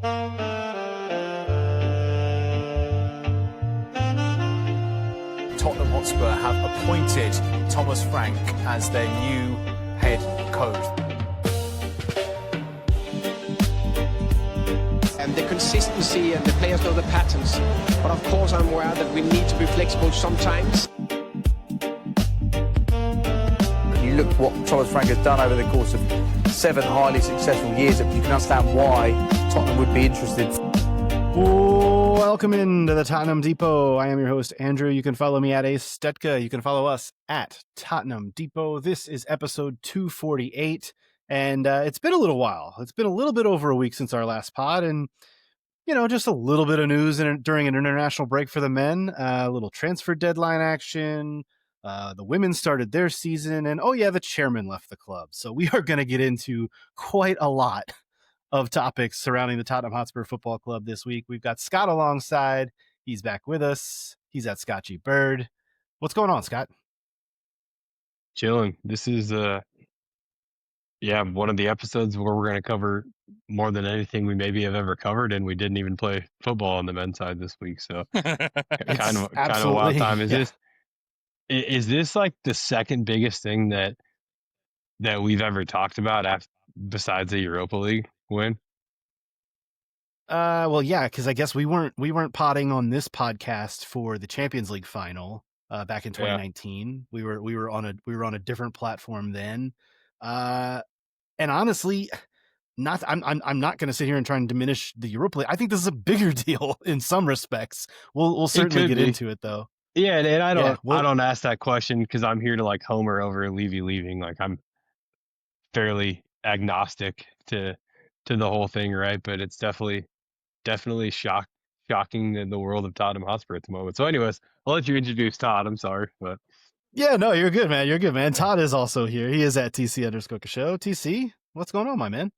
Tottenham Hotspur have appointed Thomas Frank as their new head coach. And the consistency and the players know the patterns. But of course I'm aware that we need to be flexible sometimes. You look what Thomas Frank has done over the course of 7 highly successful years, you can understand why Tottenham would be interested. Welcome into the Tottenham Depot. I am your host, Andrew. You can follow me at Stetka. You can follow us at Tottenham Depot. This is episode 248, and it's been a little while. It's been a little bit over a week since our last pod, and, you know, just a little bit of news during an international break for the men, a little transfer deadline action. The women started their season, and, oh yeah, the chairman left the club. So we are going to get into quite a lot of topics surrounding the Tottenham Hotspur Football Club this week. We've got Scott alongside. He's back with us. He's at Scott G. Bird. What's going on, Scott? Chilling. This is one of the episodes where we're going to cover more than anything we maybe have ever covered, and we didn't even play football on the men's side this week. So kind of a wild time. Is this like the second biggest thing that we've ever talked about besides the Europa League win? Well, yeah, because I guess we weren't potting on this podcast for the Champions League final back in 2019. Yeah. We were on a different platform then, and honestly, I'm not going to sit here and try and diminish the Europa League. I think this is a bigger deal in some respects. We'll certainly get into it though. Yeah, and I don't ask that question because I'm here to like homer over Levy leaving. Like I'm fairly agnostic to the whole thing, right? But it's definitely shocking in the world of Tottenham Hotspur at the moment. So anyways, I'll let you introduce Todd. I'm sorry, but yeah, no, you're good, man. You're good, man. Todd is also here. He is at TC_Show. TC, what's going on, my man?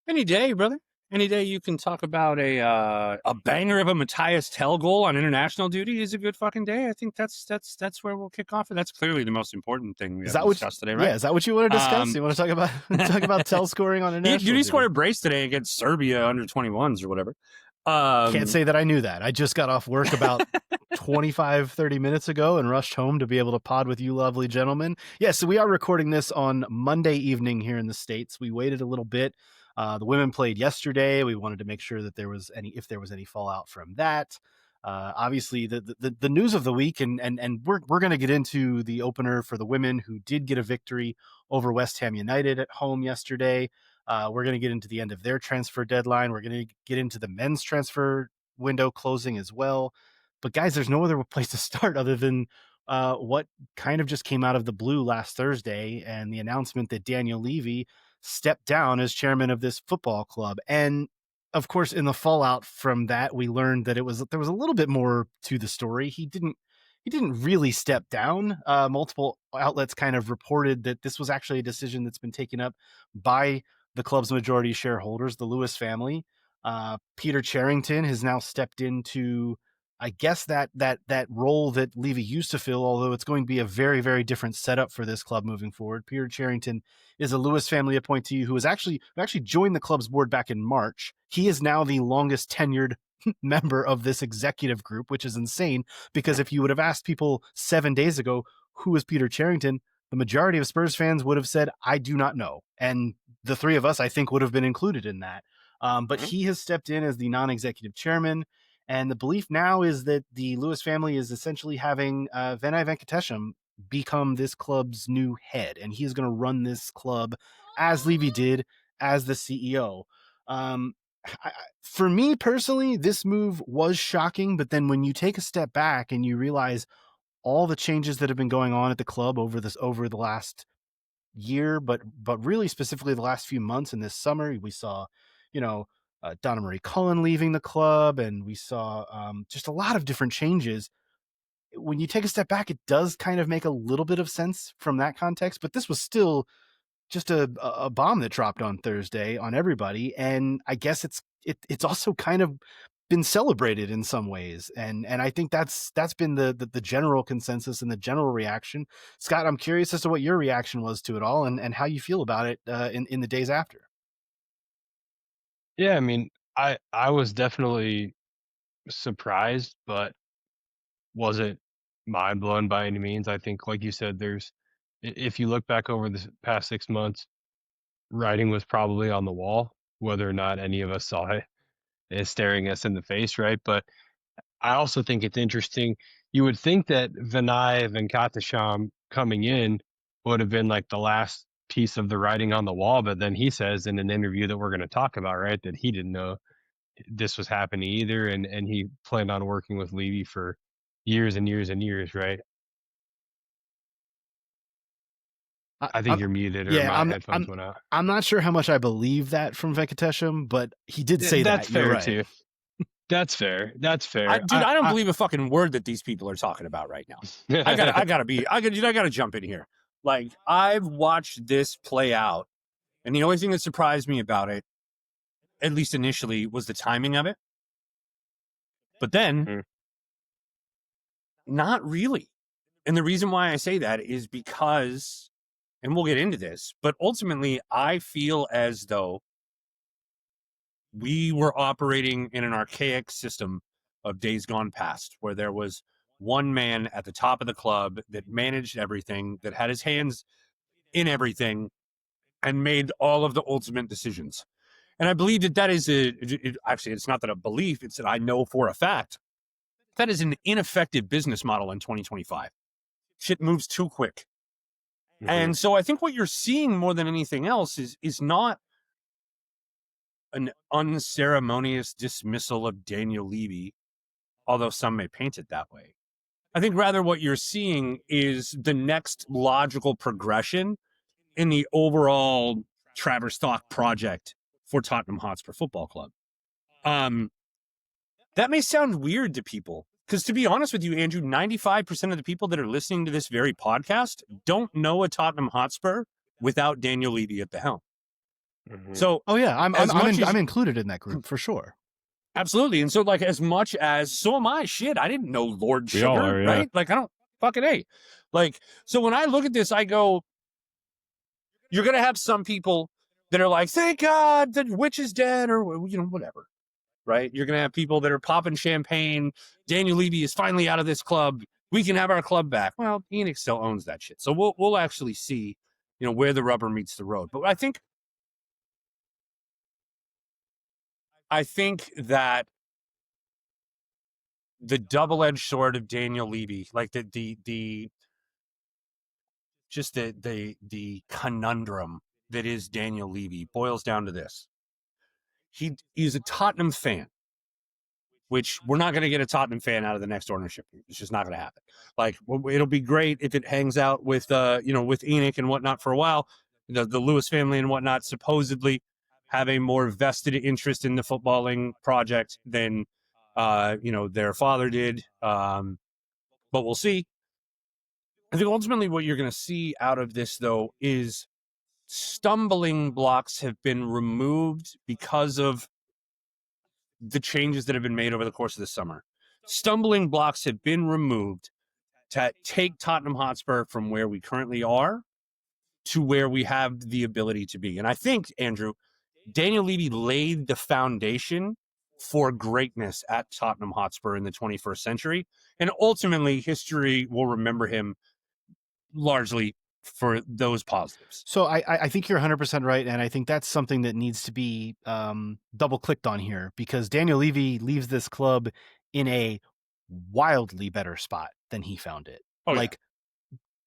Any day, brother. Any day you can talk about a banger of a Matthias Tell goal on international duty is a good fucking day. I think that's where we'll kick off, and that's clearly the most important thing we have to discuss today, right? Yeah, is that what you want to discuss? You want to talk about Tell scoring on international? He scored a brace today against Serbia under 21s or whatever. Can't say that I knew that. I just got off work about 25-30 minutes ago and rushed home to be able to pod with you lovely gentlemen. Yeah, so we are recording this on Monday evening here in the States. We waited a little bit. The women played yesterday. We wanted to make sure that if there was any fallout from that. Obviously, the news of the week, and we're going to get into the opener for the women who did get a victory over West Ham United at home yesterday. We're going to get into the end of their transfer deadline. We're going to get into the men's transfer window closing as well. But guys, there's no other place to start other than what kind of just came out of the blue last Thursday and the announcement that Daniel Levy stepped down as chairman of this football club. And of course, in the fallout from that, we learned that there was a little bit more to the story. He didn't really step down. Multiple outlets kind of reported that this was actually a decision that's been taken up by the club's majority shareholders, the Lewis family. Peter Charrington has now stepped into, I guess, that role that Levy used to fill, although it's going to be a very, very different setup for this club moving forward. Peter Charrington is a Lewis family appointee who actually joined the club's board back in March. He is now the longest tenured member of this executive group, which is insane, because if you would have asked people 7 days ago, who is Peter Charrington, the majority of Spurs fans would have said, I do not know. And the three of us, I think, would have been included in that. But he has stepped in as the non-executive chairman. And the belief now is that the Lewis family is essentially having Vinay Venkatesham become this club's new head. And he is going to run this club as Levy did as the CEO. For me personally, this move was shocking. But then when you take a step back and you realize all the changes that have been going on at the club over the last year, but really specifically the last few months and this summer, we saw, Donna Marie Cullen leaving the club, and we saw just a lot of different changes. When you take a step back, it does kind of make a little bit of sense from that context, but this was still just a bomb that dropped on Thursday on everybody. And I guess it's also kind of been celebrated in some ways. And I think that's been the general consensus and the general reaction. Scott, I'm curious as to what your reaction was to it all and how you feel about it in the days after. Yeah, I mean, I was definitely surprised, but wasn't mind blown by any means. I think, like you said, if you look back over the past 6 months, writing was probably on the wall, whether or not any of us saw it is staring us in the face, right? But I also think it's interesting. You would think that Vinay Venkatesham coming in would have been like the last piece of the writing on the wall, but then he says in an interview that we're going to talk about, right, that he didn't know this was happening either, and he planned on working with Levy for years and years and years, right? I think you're muted, or Yeah, my headphones went out. I'm not sure how much I believe that from Venkatesham, but he did say That's that. You're fair right. too. That's fair. That's fair. I don't believe a fucking word that these people are talking about right now. I gotta jump in here. Like, I've watched this play out, and the only thing that surprised me about it, at least initially, was the timing of it. But then, not really. And the reason why I say that is because, and we'll get into this, but ultimately, I feel as though we were operating in an archaic system of days gone past, where there was one man at the top of the club that managed everything, that had his hands in everything, and made all of the ultimate decisions. And I believe that is actually, it's not that a belief, it's that I know for a fact that is an ineffective business model in 2025. Shit moves too quick. Mm-hmm. And so I think what you're seeing more than anything else is not an unceremonious dismissal of Daniel Levy, although some may paint it that way. I think rather what you're seeing is the next logical progression in the overall Travers Stock project for Tottenham Hotspur Football Club. That may sound weird to people, because to be honest with you, Andrew, 95% of the people that are listening to this very podcast don't know a Tottenham Hotspur without Daniel Levy at the helm. Mm-hmm. So, I'm included in that group for sure. Absolutely. And so, like, as much as, so am I. Shit, I didn't know Lord Sugar, right? Like, I don't fucking hate. Like, so when I look at this, I go, you're going to have some people that are like, thank God the witch is dead, or, whatever, right? You're going to have people that are popping champagne. Daniel Levy is finally out of this club. We can have our club back. Well, Enix still owns that shit. So we'll actually see, where the rubber meets the road. But I think that the double-edged sword of Daniel Levy, like the conundrum that is Daniel Levy, boils down to this. He's a Tottenham fan, which we're not going to get a Tottenham fan out of the next ownership. It's just not going to happen. Like, it'll be great if it hangs out with, with Enoch and whatnot for a while. The Lewis family and whatnot supposedly have a more vested interest in the footballing project than, their father did. But we'll see. I think ultimately what you're going to see out of this, though, is stumbling blocks have been removed because of the changes that have been made over the course of the summer. Stumbling blocks have been removed to take Tottenham Hotspur from where we currently are to where we have the ability to be. And I think, Andrew, Daniel Levy laid the foundation for greatness at Tottenham Hotspur in the 21st century. And ultimately, history will remember him largely for those positives. So I think you're 100% right, and I think that's something that needs to be double clicked on here, because Daniel Levy leaves this club in a wildly better spot than he found it. Oh, like,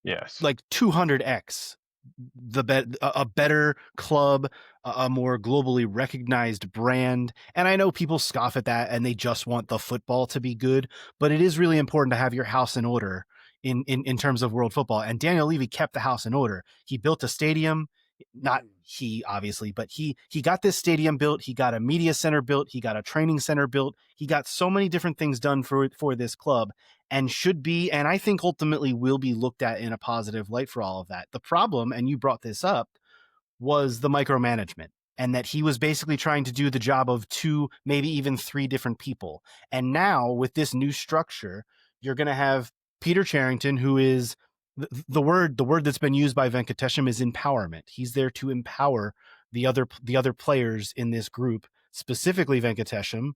yes, like 200x a better club, a more globally recognized brand. And I know people scoff at that and they just want the football to be good, but it is really important to have your house in order in terms of world football. And Daniel Levy kept the house in order. He built a stadium, not he obviously, but he got this stadium built. He got a media center built. He got a training center built. He got so many different things done for this club, and should be, and I think ultimately will be looked at in a positive light for all of that. The problem, and you brought this up, was the micromanagement, and that he was basically trying to do the job of 2, maybe even 3 different people. And now with this new structure, you're going to have Peter Charrington, who is the word that's been used by Venkatesham is empowerment. He's there to empower the other players in this group specifically Venkatesham,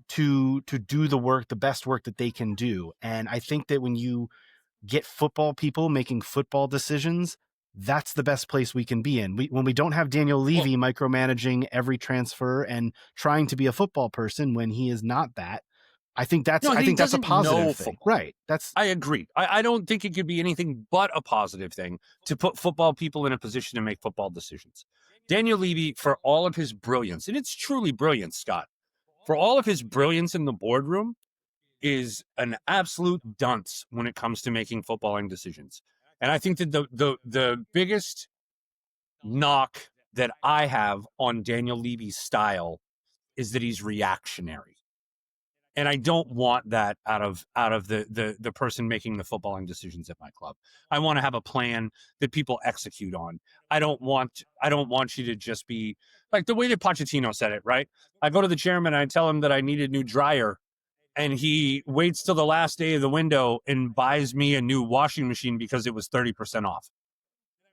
to do the best work that they can do. And I think that when you get football people making football decisions, that's the best place we can be in. When we don't have Daniel Levy micromanaging every transfer and trying to be a football person when he is not that, I think that's a positive thing. Right. I agree. I don't think it could be anything but a positive thing to put football people in a position to make football decisions. Daniel Levy, for all of his brilliance, and it's truly brilliance, Scott, for all of his brilliance in the boardroom, is an absolute dunce when it comes to making footballing decisions. And I think that the biggest knock that I have on Daniel Levy's style is that he's reactionary. And I don't want that out of the person making the footballing decisions at my club. I want to have a plan that people execute on. I don't want you to just be like the way that Pochettino said it, right? I go to the chairman and I tell him that I need a new dryer, and he waits till the last day of the window and buys me a new washing machine because it was 30% off.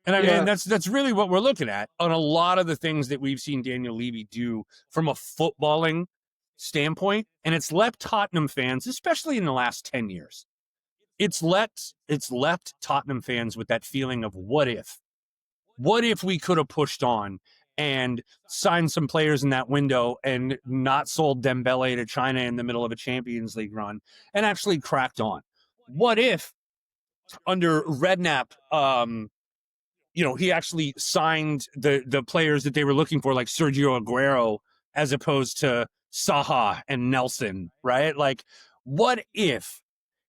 And I mean, that's really what we're looking at on a lot of the things that we've seen Daniel Levy do from a footballing standpoint. And it's left Tottenham fans, especially in the last 10 years, it's left Tottenham fans with that feeling of what if we could have pushed on and signed some players in that window and not sold Dembele to China in the middle of a Champions League run and actually cracked on? What if under Redknapp, he actually signed the players that they were looking for, like Sergio Aguero, as opposed to Saha and Nelson, right? Like, what if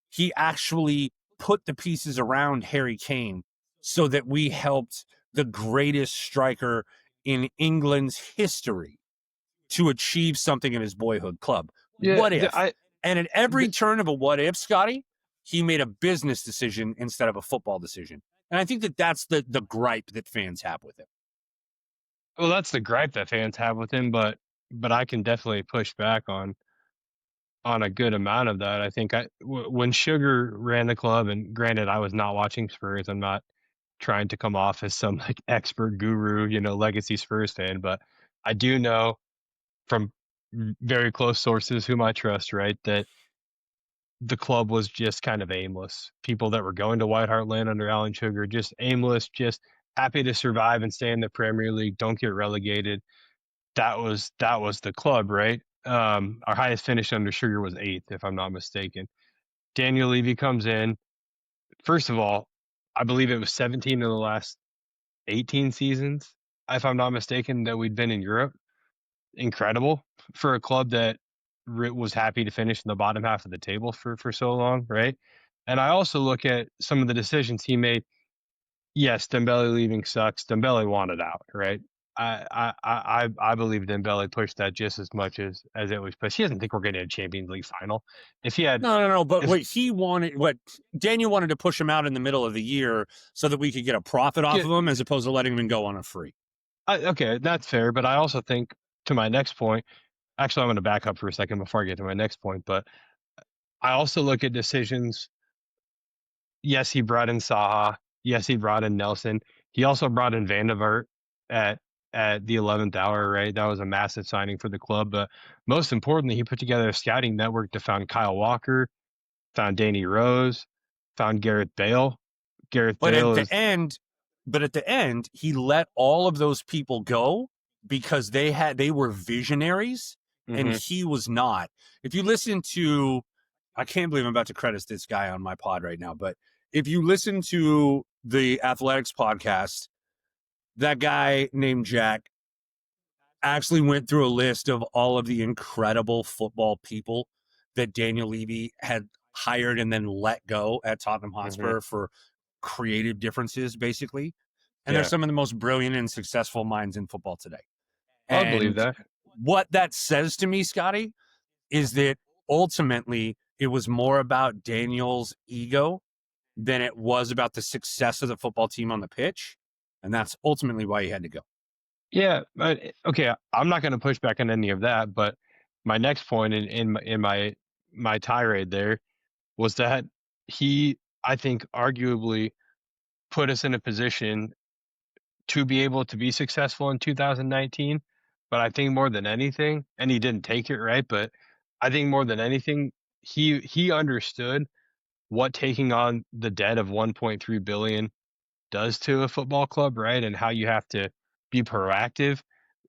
he actually put the pieces around Harry Kane so that we helped the greatest striker in England's history to achieve something in his boyhood club? What if? And at every turn of a what if, Scotty, he made a business decision instead of a football decision. And I think that that's the gripe that fans have with him. Well, that's the gripe that fans have with him, but I can definitely push back on a good amount of that. I think when Sugar ran the club, and granted, I was not watching Spurs. I'm not trying to come off as some like expert guru, legacy Spurs fan, but I do know from very close sources whom I trust, right, that the club was just kind of aimless. People that were going to White Hart Lane under Alan Sugar, just aimless, just happy to survive and stay in the Premier League, don't get relegated. That was the club, right? Our highest finish under Sugar was 8th, if I'm not mistaken. Daniel Levy comes in. First of all, I believe it was 17 of the last 18 seasons, if I'm not mistaken, that we'd been in Europe. Incredible for a club that was happy to finish in the bottom half of the table for so long, right? And I also look at some of the decisions he made. Yes, Dembele leaving sucks. Dembele wanted out, right? I believe Dembele pushed that just as much as it was pushed. He doesn't think we're getting a Champions League final. If he had no, but what Daniel wanted to push him out in the middle of the year so that we could get a profit off of him, as opposed to letting him go on a free. Okay, that's fair, but I also think, to my next point, actually, I'm going to back up for a second before I get to my next point, but I also look at decisions. Yes, he brought in Saha. Yes, he brought in Nelson. He also brought in Van de Vaart at the 11th hour, right? That was a massive signing for the club. But most importantly, he put together a scouting network to find Kyle Walker, found Danny Rose, found Gareth Bale. But at the end, he let all of those people go because they were visionaries, and he was not. If you listen to, I can't believe I'm about to credit this guy on my pod right now, but if you listen to the Athletics podcast, that guy named Jack actually went through a list of all of the incredible football people that Daniel Levy had hired and then let go at Tottenham Hotspur for creative differences, basically. And they're some of the most brilliant and successful minds in football today. I believe that. What that says to me, Scotty, is that ultimately it was more about Daniel's ego than it was about the success of the football team on the pitch. And that's ultimately why he had to go. Yeah, but okay, I'm not going to push back on any of that, but my next point in my tirade there was that he, I think, arguably put us in a position to be able to be successful in 2019 but I think more than anything, and he didn't take it, right? But I think more than anything, he understood what taking on the debt of 1.3 billion does to a football club, right? And how you have to be proactive,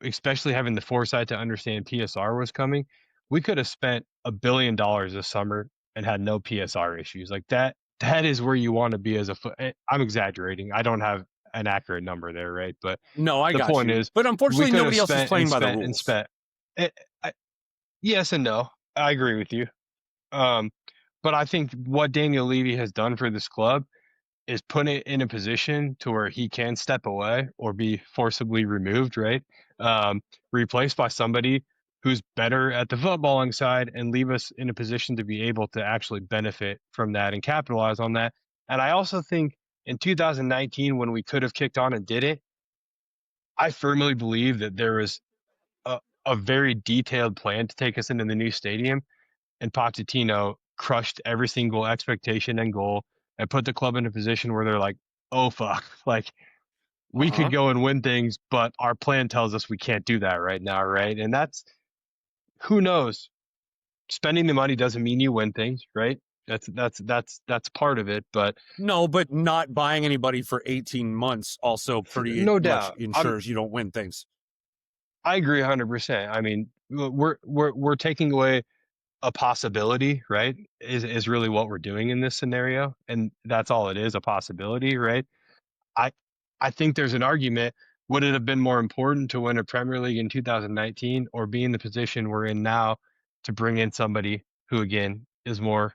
especially having the foresight to understand PSR was coming. We could have spent $1 billion this summer and had no PSR issues. Like that is where you want to be as a I'm exaggerating. I don't have an accurate number there, right? But No, I the got point you. is But we unfortunately, could have nobody else is spent playing and by the spent and rules. spent. Yes and no. I agree with you. Um, but I think what Daniel Levy has done for this club is put it in a position to where he can step away or be forcibly removed, right? Replaced by somebody who's better at the footballing side and leave us in a position to be able to actually benefit from that and capitalize on that. And I also think in 2019, when we could have kicked on and did it, I firmly believe that there was a very detailed plan to take us into the new stadium, and Pochettino crushed every single expectation and goal and put the club in a position where they're like, oh, fuck, like we could go and win things, but our plan tells us we can't do that right now, right? And that's, who knows? Spending the money doesn't mean you win things, right? That's part of it, but No, but not buying anybody for 18 months also pretty no much doubt, ensures you don't win things. I agree 100%. I mean, we're taking away a possibility, right? Is really what we're doing in this scenario, and that's all it is, a possibility, right? I I think there's an argument. Would it have been more important to win a Premier League in 2019 or be in the position we're in now to bring in somebody who, again, is more,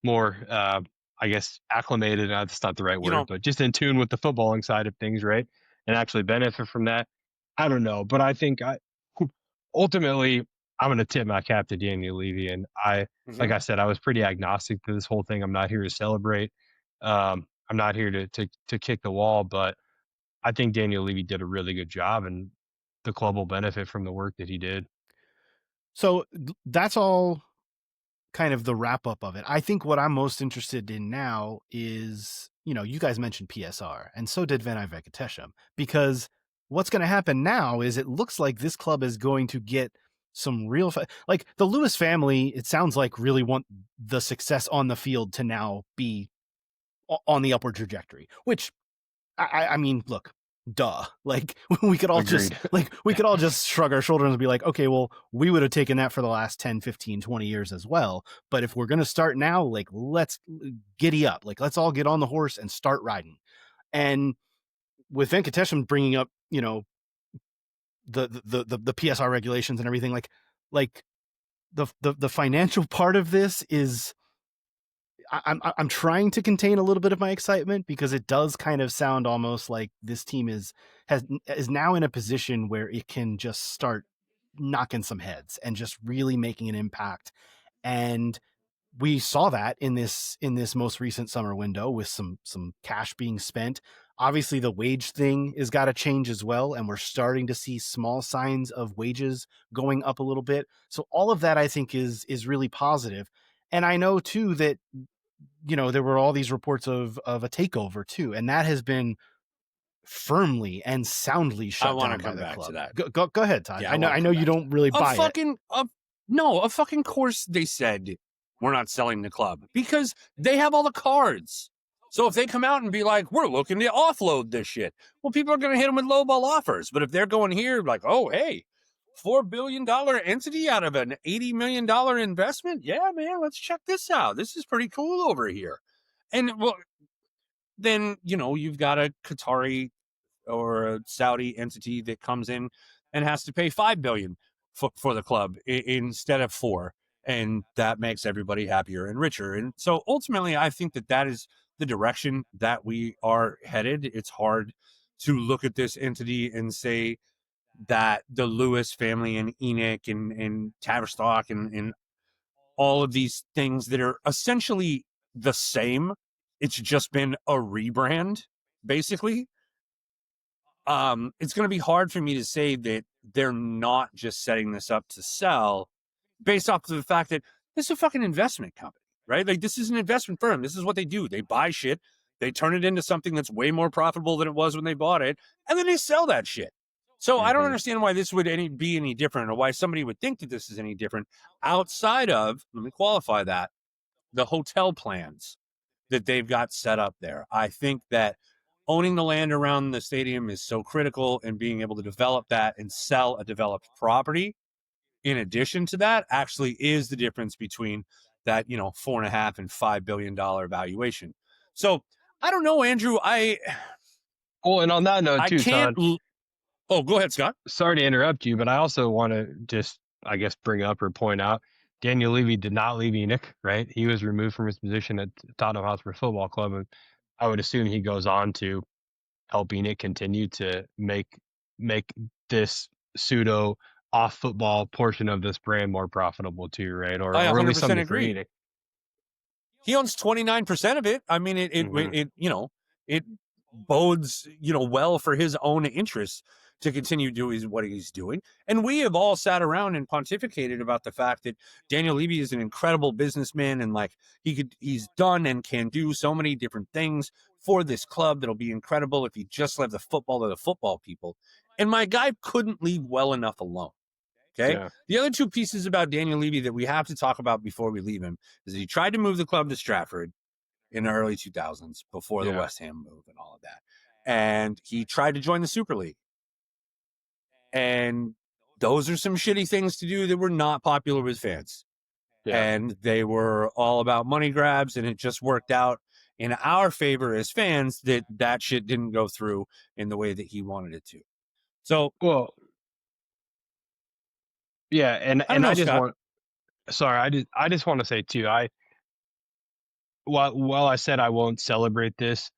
I guess, acclimated? That's not the right You word, know, but just in tune with the footballing side of things, right? And actually benefit from that. I don't know, but I think ultimately I'm going to tip my cap to Daniel Levy, and like I said, I was pretty agnostic to this whole thing. I'm not here to celebrate. I'm not here to kick the wall, but I think Daniel Levy did a really good job, and the club will benefit from the work that he did. So that's all kind of the wrap up of it. I think what I'm most interested in now is, you guys mentioned PSR, and so did Van Venkatesham, because what's going to happen now is it looks like this club is going to get some real, like the Lewis family, it sounds like really want the success on the field to now be on the upward trajectory, which I mean, look, duh. Like we could all just shrug our shoulders and be like, okay, well, we would have taken that for the last 10, 15, 20 years as well. But if we're going to start now, like, let's giddy up. Like, let's all get on the horse and start riding. And with Venkatesham bringing up, the PSR regulations and everything, like the financial part of this is, I'm trying to contain a little bit of my excitement, because it does kind of sound almost like this team is now in a position where it can just start knocking some heads and just really making an impact. And we saw that in this most recent summer window with some cash being spent. Obviously the wage thing has got to change as well, and we're starting to see small signs of wages going up a little bit. So all of that I think is really positive. And I know too that there were all these reports of a takeover too, and that has been firmly and soundly shut down by the club. Go ahead, Todd. Yeah, I know you don't really buy it. No, of fucking course they said we're not selling the club because they have all the cards. So if they come out and be like, we're looking to offload this shit, well, people are going to hit them with lowball offers. But if they're going here like, oh, hey, $4 billion entity out of an $80 million investment. Yeah, man, let's check this out. This is pretty cool over here. And well, then, you've got a Qatari or a Saudi entity that comes in and has to pay $5 billion for the club instead of $4 billion. And that makes everybody happier and richer. And so ultimately, I think that is the direction that we are headed. It's hard to look at this entity and say that the Lewis family and Enoch and Tavistock and all of these things that are essentially the same, it's just been a rebrand, basically. It's going to be hard for me to say that they're not just setting this up to sell based off of the fact that this is a fucking investment company, right? Like, this is an investment firm. This is what they do. They buy shit. They turn it into something that's way more profitable than it was when they bought it. And then they sell that shit. So I don't understand why this would be any different, or why somebody would think that this is any different outside of, let me qualify that, the hotel plans that they've got set up there. I think that owning the land around the stadium is so critical, and being able to develop that and sell a developed property in addition to that actually is the difference between that, $4.5 and $5 billion valuation. So I don't know, Andrew. Well, and on that note I too, can't. Todd, Oh, go ahead, Scott. sorry to interrupt you, but I also want to just, I guess, bring up or point out Daniel Levy did not leave Enoch, right? He was removed from his position at Tottenham Hotspur Football Club, and I would assume he goes on to help Enoch continue to make this pseudo off football portion of this brand more profitable too, right? Or I at least 100% something for agree. Enoch. He owns 29% of it. I mean, it bodes, well for his own interests to continue doing what he's doing. And we have all sat around and pontificated about the fact that Daniel Levy is an incredible businessman, and like he's done and can do so many different things for this club that'll be incredible if he just left the football to the football people. And my guy couldn't leave well enough alone. Okay. Yeah. The other two pieces about Daniel Levy that we have to talk about before we leave him is that he tried to move the club to Stratford in the early 2000s before the West Ham move and all of that. And he tried to join the Super League. And those are some shitty things to do that were not popular with fans. Yeah. And they were all about money grabs, and it just worked out in our favor as fans that shit didn't go through in the way that he wanted it to. So, well, yeah, and I just Scott. want, sorry, I just want to say too, while I said I won't celebrate this,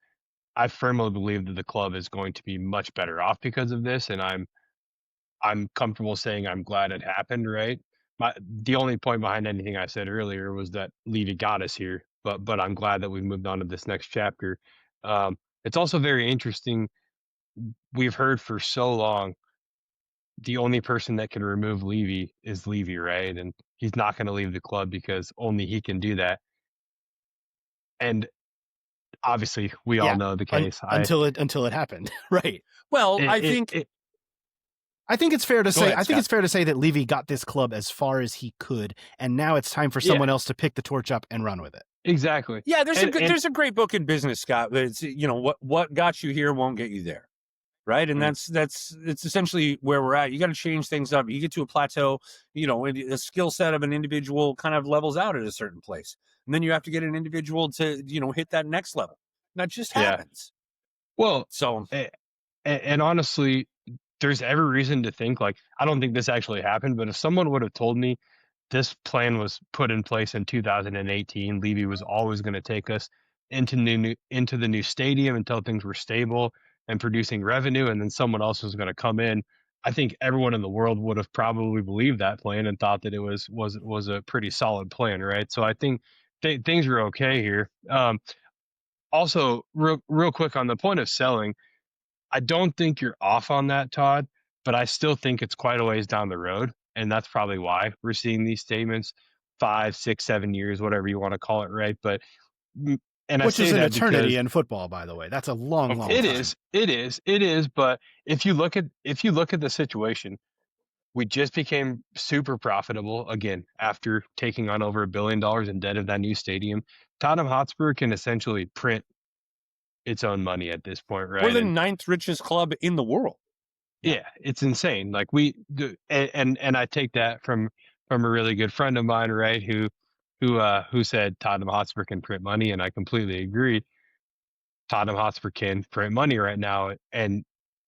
I firmly believe that the club is going to be much better off because of this, and I'm comfortable saying I'm glad it happened, right? The only point behind anything I said earlier was that Levy got us here, but I'm glad that we moved on to this next chapter. It's also very interesting. We've heard for so long the only person that can remove Levy is Levy, right? And he's not going to leave the club because only he can do that. And obviously, we all know the case. Until it happened, right? Well, I think it's fair to say. Ahead, I think it's fair to say that Levy got this club as far as he could, and now it's time for someone else to pick the torch up and run with it. Exactly. Yeah, there's a great book in business, Scott. But it's what got you here won't get you there, right? And it's essentially where we're at. You got to change things up. You get to a plateau. A skill set of an individual kind of levels out at a certain place, and then you have to get an individual to hit that next level. And that just happens. Well, so and honestly, there's every reason to think, like, I don't think this actually happened, but if someone would have told me this plan was put in place in 2018, Levy was always going to take us into the new stadium until things were stable and producing revenue, and then someone else was going to come in, I think everyone in the world would have probably believed that plan and thought that it was a pretty solid plan, right? So I think things are okay here. Also, real quick on the point of selling, I don't think you're off on that, Todd, but I still think it's quite a ways down the road. And that's probably why we're seeing these statements 5, 6, 7 years, whatever you want to call it, right? But which is an eternity in football, by the way. That's a long time. It is. But if you look at the situation, we just became super profitable again after taking on over $1 billion in debt of that new stadium. Tottenham Hotspur can essentially print its own money at this point, right? We're the 9th richest club in the world. Yeah, it's insane. Like and I take that from a really good friend of mine, right? Who said Tottenham Hotspur can print money, and I completely agree. Tottenham Hotspur can print money right now, and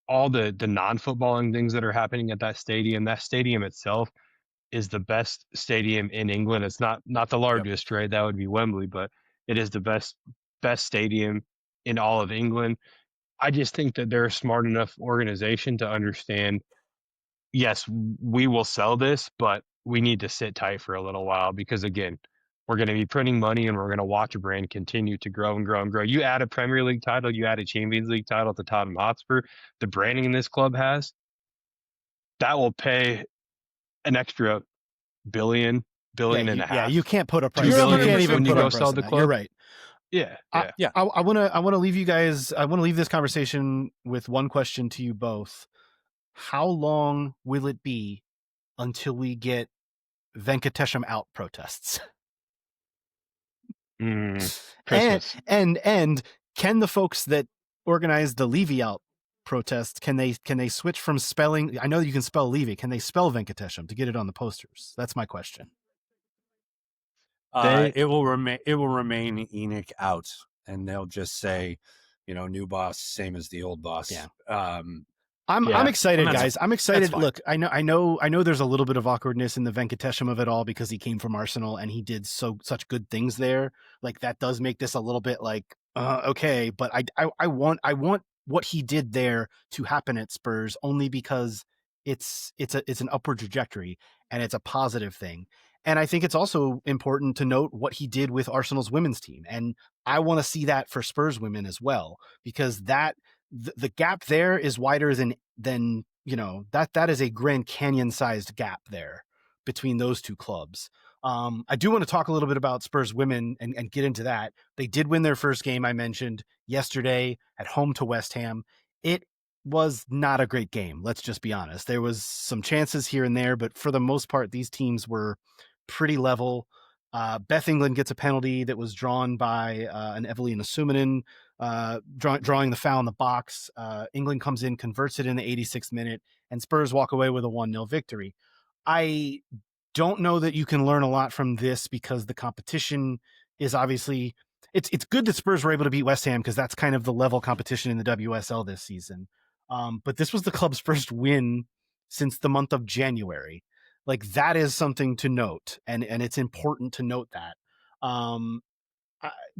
all the non-footballing things that are happening at that stadium itself is the best stadium in England. It's not the largest, right? That would be Wembley, but it is the best stadium in all of England. I just think that they're a smart enough organization to understand, yes, we will sell this, but we need to sit tight for a little while because, again, we're going to be printing money and we're going to watch a brand continue to grow and grow and grow. You add a Premier League title, you add a Champions League title to Tottenham Hotspur, the branding this club has, that will pay an extra billion and a half. Yeah, you can't put a price. You can't even when you put go a sell the price. club. You're right. Yeah. I want to leave you guys. I want to leave this conversation with one question to you both. how long will it be until we get Venkatesham out protests? Christmas. And can the folks that organize the Levy out protest, can they switch from spelling? I know you can spell Levy. Can they spell Venkatesham to get it on the posters? That's my question. It will remain Enoch out, and they'll just say, new boss, same as the old boss. Yeah. I'm excited, guys. I'm excited. Look, I know there's a little bit of awkwardness in the Venkatesham of it all because he came from Arsenal and he did such good things there. Like that does make this a little bit like okay, but I want what he did there to happen at Spurs only because it's an upward trajectory and it's a positive thing. And I think it's also important to note what he did with Arsenal's women's team. And I want to see that for Spurs women as well, because the gap there is wider than that is a Grand Canyon sized gap there between those two clubs. I do want to talk a little bit about Spurs women and get into that. They did win their first game, I mentioned yesterday at home to West Ham. It was not a great game. Let's just be honest. There was some chances here and there, but for the most part, these teams were pretty level. Beth England gets a penalty that was drawn by an Evelina Summanen, drawing the foul in the box. England comes in, converts it in the 86th minute, and Spurs walk away with a 1-0 victory. I don't know that you can learn a lot from this because the competition is obviously it's good that Spurs were able to beat West Ham because that's kind of the level competition in the WSL this season. But this was the club's first win since the month of January. Like that is something to note, and it's important to note that.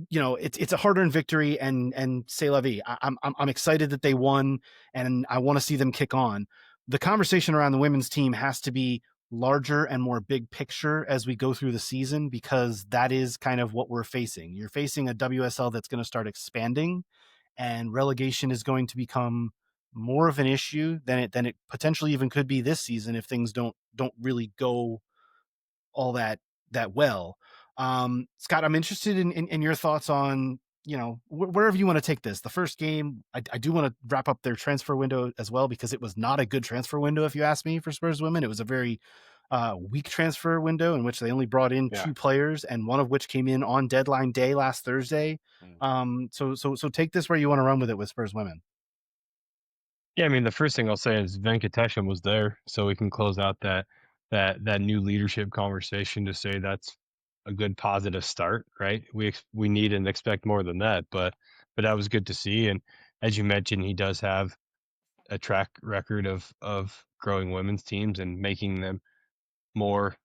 It's a hard-earned victory, and say Levy. I'm excited that they won, and I want to see them kick on. The conversation around the women's team has to be larger and more big picture as we go through the season, because that is kind of what we're facing. You're facing a WSL that's going to start expanding, and relegation is going to become more of an issue than it potentially even could be this season if things don't really go all that well. Scott, I'm interested in your thoughts on, wherever you want to take this. The first game, I do want to wrap up their transfer window as well, because it was not a good transfer window, if you ask me, for Spurs women. It was a very weak transfer window in which they only brought in 2 players, and one of which came in on deadline day last Thursday. So take this where you want to run with it with Spurs women. Yeah, I mean, the first thing I'll say is Venkatesham was there, so we can close out that new leadership conversation to say that's a good positive start, right? We need and expect more than that, but that was good to see. And as you mentioned, he does have a track record of growing women's teams and making them more,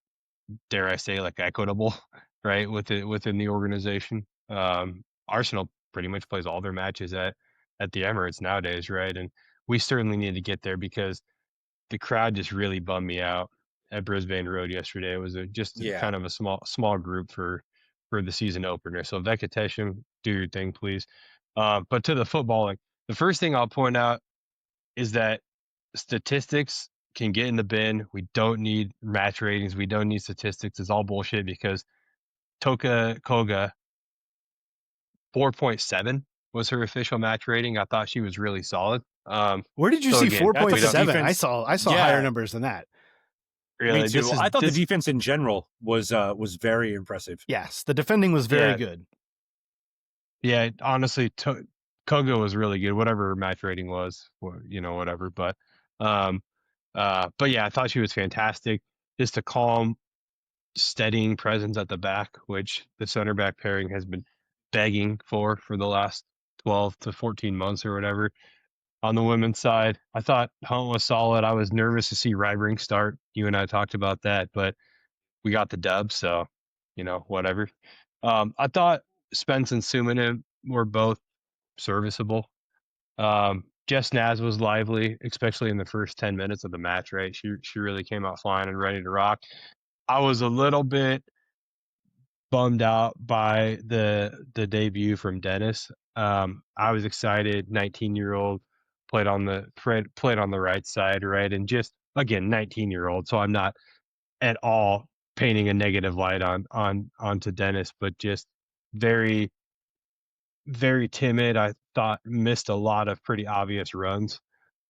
dare I say, like equitable, right, within the organization. Arsenal pretty much plays all their matches at the Emirates nowadays, right? And we certainly need to get there because the crowd just really bummed me out at Brisbane Road yesterday. It was kind of a small group for the season opener. So Venkatesham, do your thing, please. But to the footballing, the first thing I'll point out is that statistics can get in the bin. We don't need match ratings. We don't need statistics. It's all bullshit because Toka Koga 4.7 was her official match rating. I thought she was really solid. Where did you see 4.7? I saw higher numbers than that. Really? Me too. I thought the defense in general was very impressive. Yes, the defending was very good. Yeah, honestly, Koga was really good. Whatever her match rating was, whatever. But yeah, I thought she was fantastic. Just a calm, steadying presence at the back, which the center back pairing has been begging for the last 12 to 14 months or whatever. On the women's side, I thought Hunt was solid. I was nervous to see Rybring start. You and I talked about that, but we got the dub, so whatever. I thought Spence and Summanen were both serviceable. Jess Naz was lively, especially in the first 10 minutes of the match, right? She really came out flying and ready to rock. I was a little bit bummed out by the debut from Dennis. I was excited. 19-year-old played on the right side, right? And just again, 19-year-old. So I'm not at all painting a negative light onto Dennis, but just very, very timid. I thought missed a lot of pretty obvious runs.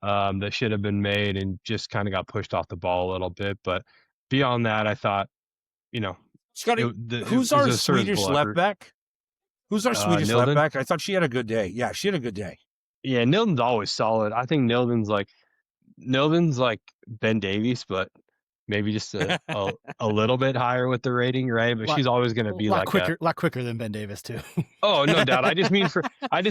that should have been made and just kind of got pushed off the ball a little bit. But beyond that, I thought, you know, Scotty, it who's was our a Swedish serviceable left effort. back? Who's our Swedish left Nilden. back? I thought she had a good day. Yeah, she had a good day. Yeah, Nilden's always solid. I think Nilden's like Ben Davies, but maybe just a little bit higher with the rating, right? But she's always going to be like a lot quicker than Ben Davis too. oh, no doubt. I just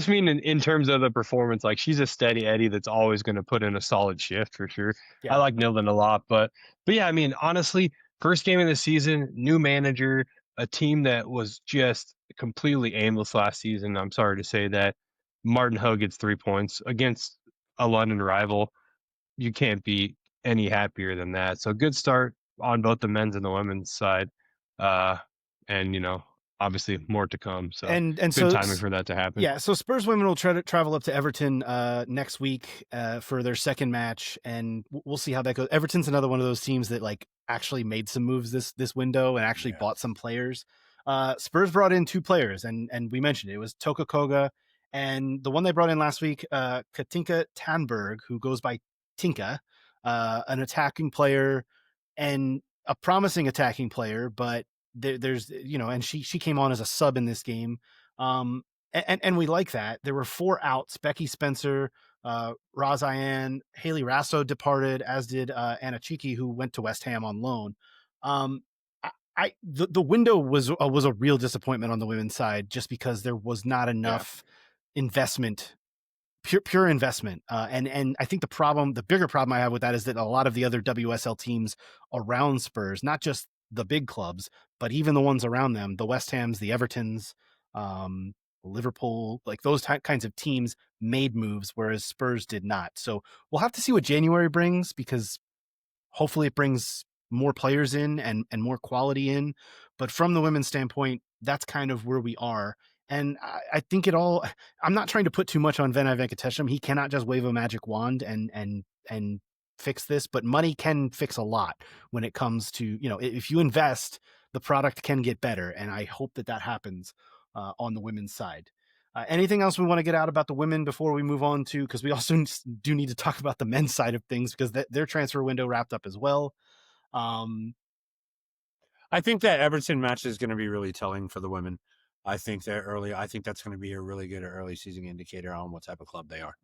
mean in terms of the performance, like she's a steady Eddie that's always going to put in a solid shift for sure. Yeah. I like Nilden a lot, but yeah, I mean, honestly, first game of the season, new manager, a team that was just completely aimless last season. I'm sorry to say that. Martin Ho gets 3 points against a London rival. You can't be any happier than that. So good start on both the men's and the women's side. And obviously more to come. So and good so timing for that to happen. Yeah, so Spurs Women will try to travel up to Everton next week for their second match, and we'll see how that goes. Everton's another one of those teams that like actually made some moves this window and actually bought some players. Spurs brought in 2 players, and we mentioned it was Toka Koga, and the one they brought in last week, Katinka Tanberg, who goes by Tinka, an attacking player and a promising attacking player, but there's and she came on as a sub in this game. And we like that. There were 4 outs. Becky Spencer, Razayan, Haley Rasso departed, as did Anna Chiki, who went to West Ham on loan. The window was a real disappointment on the women's side, just because there was not enough investment, pure investment. And I think the bigger problem I have with that is that a lot of the other WSL teams around Spurs, not just the big clubs, but even the ones around them, the West Hams, the Evertons, Liverpool, like those kinds of teams made moves, whereas Spurs did not. So we'll have to see what January brings, because hopefully it brings more players in and more quality in. But from the women's standpoint, that's kind of where we are. And I think I'm not trying to put too much on Vinay Venkatesham. He cannot just wave a magic wand and fix this, but money can fix a lot when it comes to, if you invest, the product can get better. And I hope that happens on the women's side. Anything else we want to get out about the women before we move on to, because we also do need to talk about the men's side of things, because their transfer window wrapped up as well. I think that Everton match is going to be really telling for the women. I think that's going to be a really good early season indicator on what type of club they are.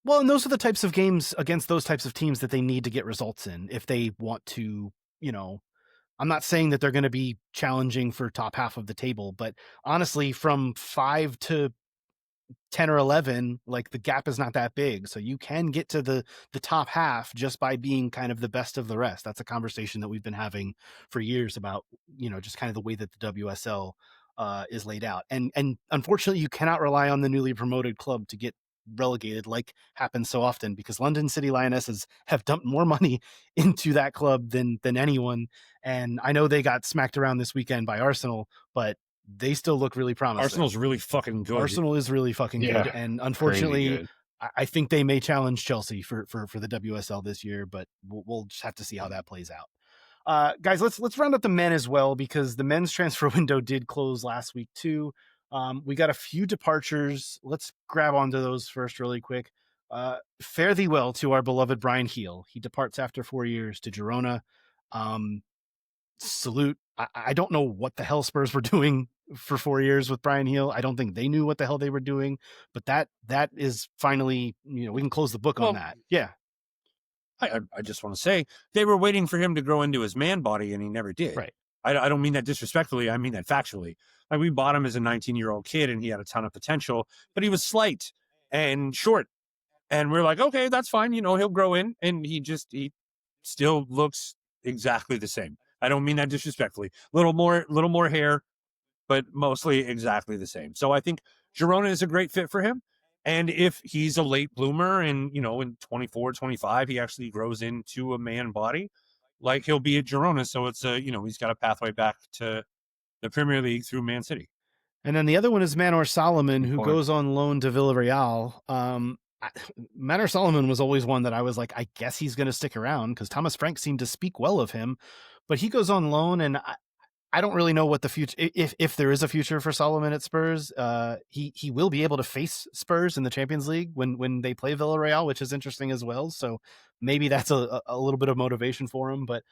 Well, and those are the types of games against those types of teams that they need to get results in if they want to, I'm not saying that they're going to be challenging for top half of the table, but honestly, from 5 to 10 or 11, like the gap is not that big. So you can get to the top half just by being kind of the best of the rest. That's a conversation that we've been having for years about, just kind of the way that the WSL is laid out. And unfortunately, you cannot rely on the newly promoted club to get relegated, like happens so often, because London City Lionesses have dumped more money into that club than anyone. And I know they got smacked around this weekend by Arsenal, but they still look really promising. Arsenal's really fucking good. Arsenal is really fucking good. And unfortunately, I think they may challenge Chelsea for the WSL this year, but we'll just have to see how that plays out. Guys, let's round up the men as well, because the men's transfer window did close last week too. We got a few departures. Let's grab onto those first really quick. Fare thee well to our beloved Brian Heel. He departs after 4 years to Girona. Salute. I don't know what the hell Spurs were doing for 4 years with Brian Heel. I don't think they knew what the hell they were doing, but that is finally, we can close the book on that. Yeah. I just want to say they were waiting for him to grow into his man body, and he never did. Right. I don't mean that disrespectfully. I mean that factually. Like, we bought him as a 19-year-old kid, and he had a ton of potential, but he was slight and short. And we're like, okay, that's fine. He'll grow in, and he still looks exactly the same. I don't mean that disrespectfully. Little more hair, but mostly exactly the same. So I think Girona is a great fit for him. And if he's a late bloomer and, in 24, 25, he actually grows into a man body, like, he'll be at Girona. So it's he's got a pathway back to the Premier League through Man City. And then the other one is Manor Solomon, who goes on loan to Villarreal. Manor Solomon was always one that I was like, I guess he's going to stick around, because Thomas Frank seemed to speak well of him, but he goes on loan, and I don't really know what the future, if there is a future for Solomon at Spurs. He will be able to face Spurs in the Champions League when they play Villarreal, which is interesting as well. So maybe that's a little bit of motivation for him. But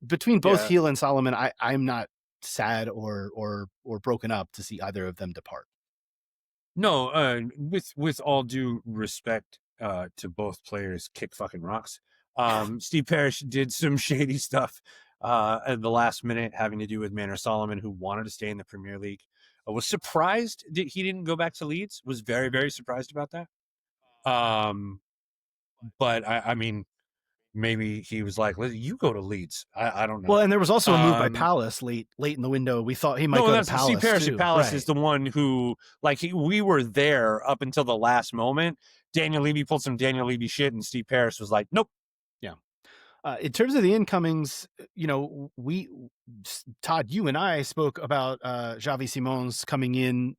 between both Heel and Solomon, I'm not sad or broken up to see either of them depart. No, with all due respect to both players, kick fucking rocks. Steve Parrish did some shady stuff at the last minute having to do with Manor Solomon, who wanted to stay in the Premier League. I was surprised that he didn't go back to Leeds. Was very, very surprised about that. But I mean, maybe he was like, "You go to Leeds." I don't know. Well, and there was also a move by Palace late in the window. We thought he might go to Palace. Steve Parrish too. at Palace Right. is the one who, like, we were there up until the last moment. Daniel Levy pulled some Daniel Levy shit, and Steve Parrish was like, "Nope." Yeah. In terms of the incomings, Todd, you and I spoke about Xavi Simons coming in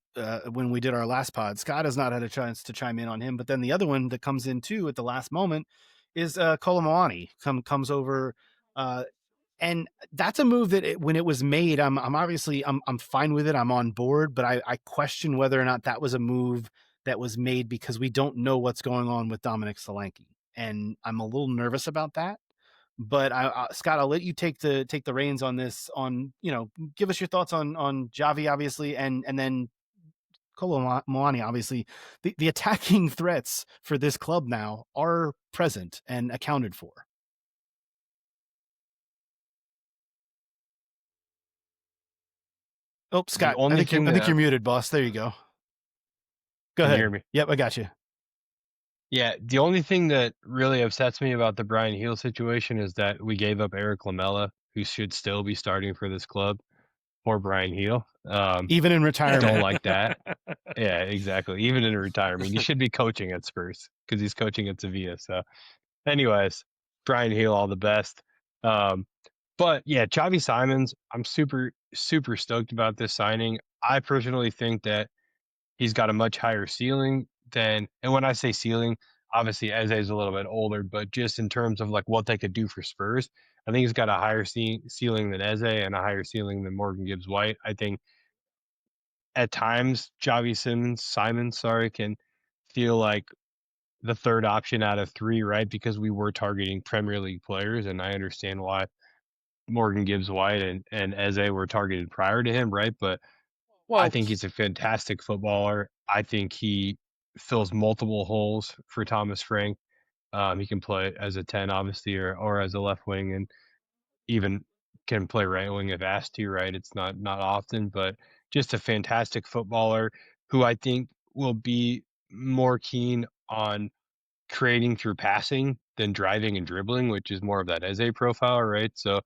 when we did our last pod. Scott has not had a chance to chime in on him, but then the other one that comes in too at the last moment is Kolomoani comes over, and that's a move that when it was made, I'm obviously I'm fine with it. I'm on board, but I question whether or not that was a move that was made because we don't know what's going on with Dominic Solanke, and I'm a little nervous about that. But Scott, I'll let you take the reins on this. Give us your thoughts on Xavi, obviously, and then Kolo Muani. Obviously, the attacking threats for this club now are present and accounted for. Oh, Scott, I think you're muted, boss. There you go. Go ahead. Can you hear me? Yep, I got you. Yeah, the only thing that really upsets me about the Brian Heel situation is that we gave up Eric Lamela, who should still be starting for this club, for Brian Heel. Even in retirement. I don't like that. Yeah, exactly. Even in retirement. He should be coaching at Spurs because he's coaching at Sevilla. So anyways, Brian Heel, all the best. But yeah, Xavi Simons, I'm super, super stoked about this signing. I personally think that he's got a much higher ceiling than, and when I say ceiling, obviously Eze is a little bit older, but just in terms of like what they could do for Spurs, I think he's got a higher ceiling than Eze and a higher ceiling than Morgan Gibbs White. I think at times Xavi Simons, can feel like the third option out of three, right? Because we were targeting Premier League players, and I understand why Morgan Gibbs White and Eze were targeted prior to him, right? But I think he's a fantastic footballer. I think he fills multiple holes for Thomas Frank. He can play as a 10, obviously, or as a left wing, and even can play right wing if asked to, right? It's not often, but just a fantastic footballer who I think will be more keen on creating through passing than driving and dribbling, which is more of that Eze profile, right? So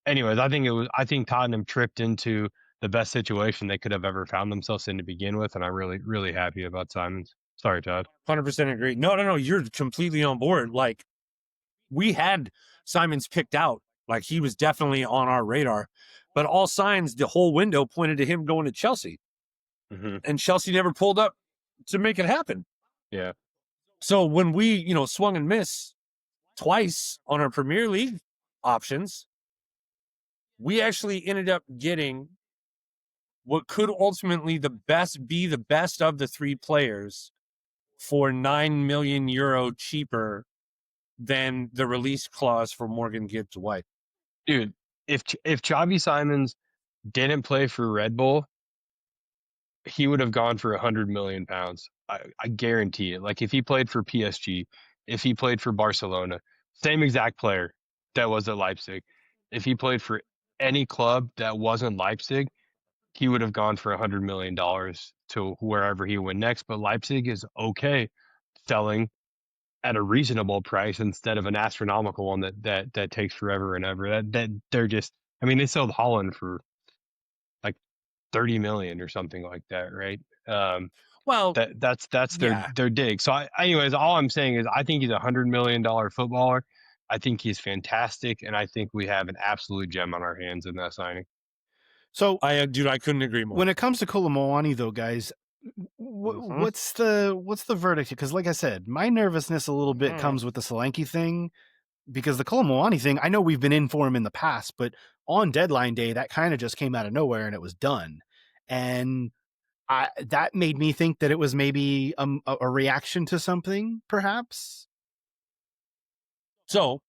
anyways, I think Tottenham tripped into the best situation they could have ever found themselves in to begin with, and I'm really, really happy about Simons. Sorry, Todd. 100% agree. No, you're completely on board. Like, we had Simons picked out. Like, he was definitely on our radar. But all signs, the whole window pointed to him going to Chelsea. Mm-hmm. And Chelsea never pulled up to make it happen. Yeah. So when we, swung and missed twice on our Premier League options, we actually ended up getting what could ultimately be the best of the three players for €9 million cheaper than the release clause for Morgan Gibbs White. Dude, if Xavi Simons didn't play for Red Bull, he would have gone for £100 million. I guarantee it. Like, if he played for PSG, if he played for Barcelona, same exact player that was at Leipzig. If he played for any club that wasn't Leipzig, he would have gone for $100 million to wherever he went next. But Leipzig is okay selling at a reasonable price instead of an astronomical one that takes forever and ever. That they're just, I mean, they sold Holland for like 30 million or something like that, right? Well, that's their dig. So anyways, all I'm saying is I think he's $100 million footballer. I think he's fantastic, and I think we have an absolute gem on our hands in that signing. So, I couldn't agree more. When it comes to Kolo Muani, though, guys, what's the verdict? Because, like I said, my nervousness a little bit comes with the Solanke thing. because the Kolomwani thing, I know we've been in for him in the past, but on deadline day, that kind of just came out of nowhere and it was done. And that made me think that it was maybe a reaction to something, perhaps. So,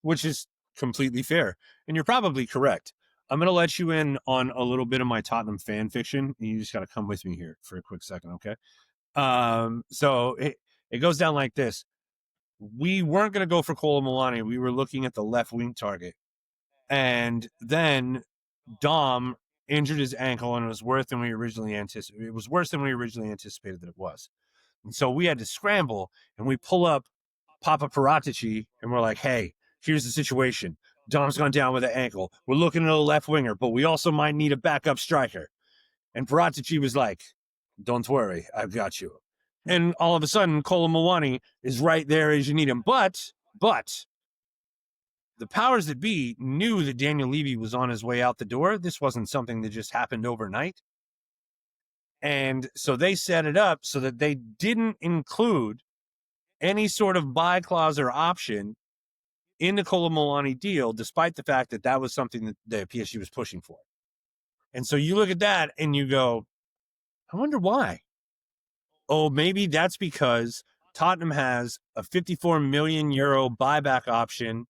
which is completely fair. And you're probably correct. I'm going to let you in on a little bit of my Tottenham fan fiction. You just got to come with me here for a quick second, okay? So it goes down like this. We weren't going to go for Kolomwani. We were looking at the left wing target. And then Dom injured his ankle, and it was worse than we originally anticipated. It was worse than we originally anticipated that it was. And so we had to scramble, and we pull up Papa Paratici, and we're like, hey, here's the situation. Dom's gone down with an ankle. We're looking at a left winger, but we also might need a backup striker. And Paratici was like, don't worry, I've got you. And all of a sudden, Kolomwani is right there as you need him. But the powers that be knew that Daniel Levy was on his way out the door. This wasn't something that just happened overnight. And so they set it up so that they didn't include any sort of buy clause or option in the Kolomwani deal, despite the fact that that was something that the PSG was pushing for. And so you look at that and you go, I wonder why. Oh, maybe that's because Tottenham has a 54 million euro buyback option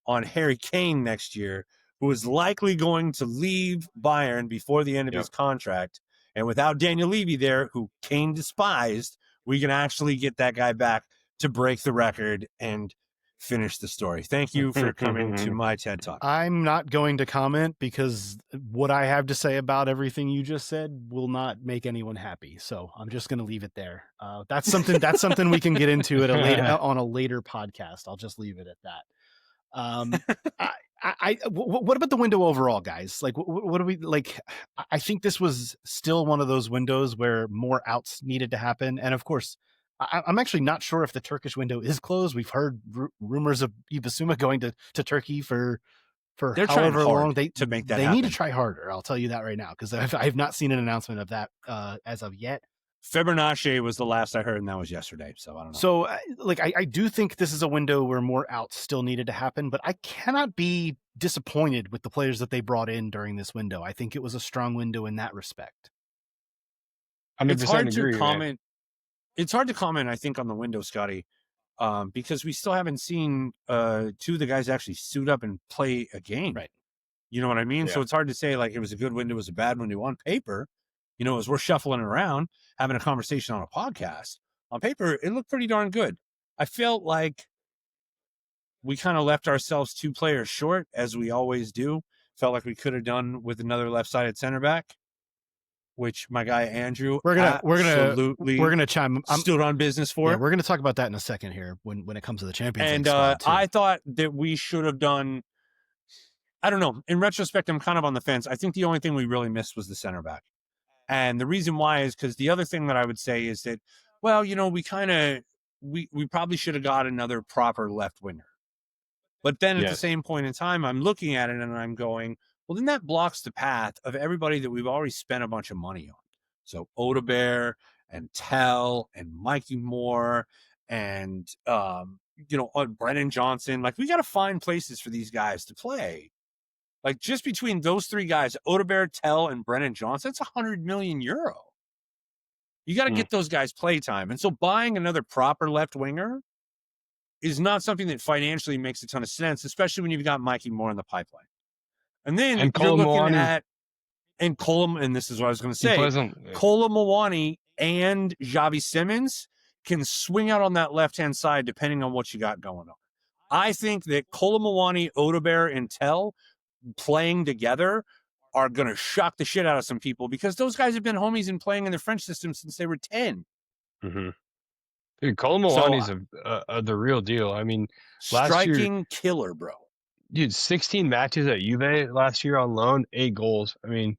on Harry Kane next year, who is likely going to leave Bayern before the end of his contract. And without Daniel Levy there, who Kane despised, we can actually get that guy back to break the record and finish the story. Thank you for coming to my TED Talk. I'm not going to comment because what I have to say about everything you just said will not make anyone happy. So I'm just going to leave it there. That's something we can get into at on a later podcast. I'll just leave it at that. What about the window overall, guys? Like, what do we like? I think this was still one of those windows where more outs needed to happen. And of course, I'm actually not sure if the Turkish window is closed. We've heard rumors of Ibasuma going to Turkey for They're however long to make that they happen. need to try harder. I'll tell you that right now, because I've not seen an announcement of that as of yet. Fibonacci was the last I heard, and that was yesterday. So I don't know. So, I do think this is a window where more outs still needed to happen, but I cannot be disappointed with the players that they brought in during this window. I think it was a strong window in that respect. It's hard to comment. It's hard to comment, I think, on the window, Scotty, because we still haven't seen two of the guys actually suit up and play a game. Right. You know what I mean? Yeah. So it's hard to say, like, it was a good window, it was a bad window on paper. You know, as we're shuffling around, having a conversation on a podcast, on paper, it looked pretty darn good. I felt like we kind of left ourselves 2 players short, as we always do. Felt like we could have done with another left-sided center back, which my guy Andrew we're gonna chime stood on business for. Yeah, we're gonna talk about that in a second here when it comes to the Champions League. And I thought that we should have done. I don't know. In retrospect, I'm kind of on the fence. I think the only thing we really missed was the center back. And the reason why is because the other thing that I would say is that, well, you know, we probably should have got another proper left winger. But then at the same point in time, I'm looking at it and I'm going, well, then that blocks the path of everybody that we've already spent a bunch of money on. So Odebear and Tell and Mikey Moore and, Brennan Johnson. Like, we got to find places for these guys to play. Like, just between those 3 guys, Odebear, Tell, and Brennan Johnson, that's 100 million euro. You got to get those guys play time. And so buying another proper left winger is not something that financially makes a ton of sense, especially when you've got Mikey Moore in the pipeline. And then you're looking at, and this is what I was going to say, Kolomwani and Xavi Simons can swing out on that left-hand side depending on what you got going on. I think that Kolomwani, Odebear, and Tell playing together are going to shock the shit out of some people because those guys have been homies and playing in the French system since they were 10. Mm-hmm. Dude, Kolomwani's the real deal. I mean, striking killer, bro. Dude, 16 matches at Juve last year on loan, 8 goals. I mean,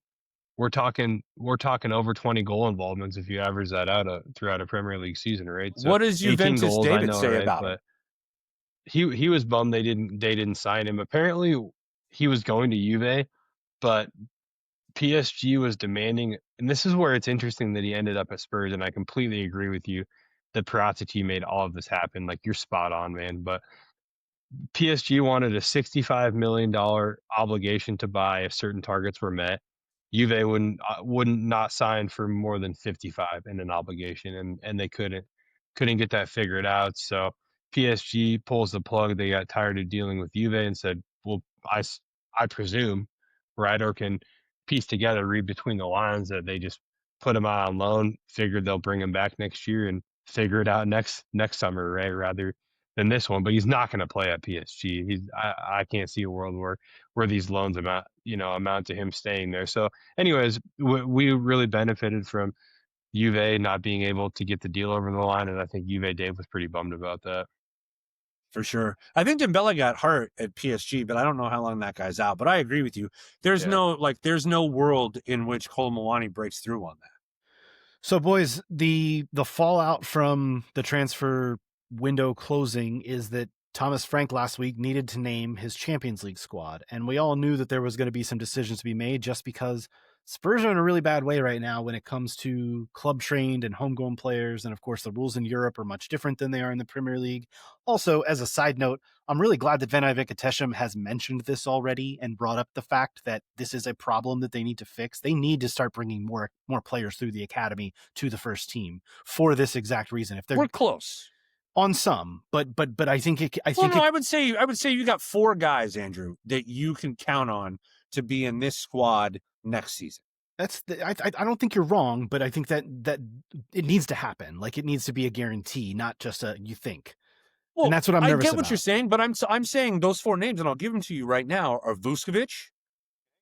we're talking over 20 goal involvements if you average that out throughout a Premier League season, right? So what does Juventus David say about it? He was bummed they didn't sign him. Apparently, he was going to Juve, but PSG was demanding, and this is where it's interesting that he ended up at Spurs, and I completely agree with you that Paratici made all of this happen. Like, you're spot on, man. But PSG wanted a $65 million obligation to buy if certain targets were met. Juve wouldn't not sign for more than 55 in an obligation, and they couldn't get that figured out. So PSG pulls the plug. They got tired of dealing with Juve and said, "Well, I presume, right, or can piece together, read between the lines that they just put him out on loan, figured they'll bring him back next year and figure it out next summer, right, rather than this one." But he's not going to play at PSG. I can't see a world where these loans amount to him staying there. So anyways, we really benefited from Juve not being able to get the deal over the line, and I think Juve Dave was pretty bummed about that. For sure. I think Dembele got hurt at PSG, but I don't know how long that guy's out. But I agree with you. There's no world in which Kolo Muani breaks through on that. So, boys, the fallout from the transfer window closing is that Thomas Frank last week needed to name his Champions League squad, and we all knew that there was going to be some decisions to be made just because Spurs are in a really bad way right now when it comes to club-trained and homegrown players, and of course the rules in Europe are much different than they are in the Premier League. Also, as a side note, I'm really glad that Venai Vikatesham has mentioned this already and brought up the fact that this is a problem that they need to fix. They need to start bringing more players through the academy to the first team for this exact reason. If we're close on some, but I think I would say you got 4 guys, Andrew, that you can count on to be in this squad next season. I don't think you're wrong, but I think that it needs to happen. Like, it needs to be a guarantee, not just a you think. Well, and that's what I'm nervous about. I get what you're saying, but I'm saying those 4 names, and I'll give them to you right now, are Vuskovic,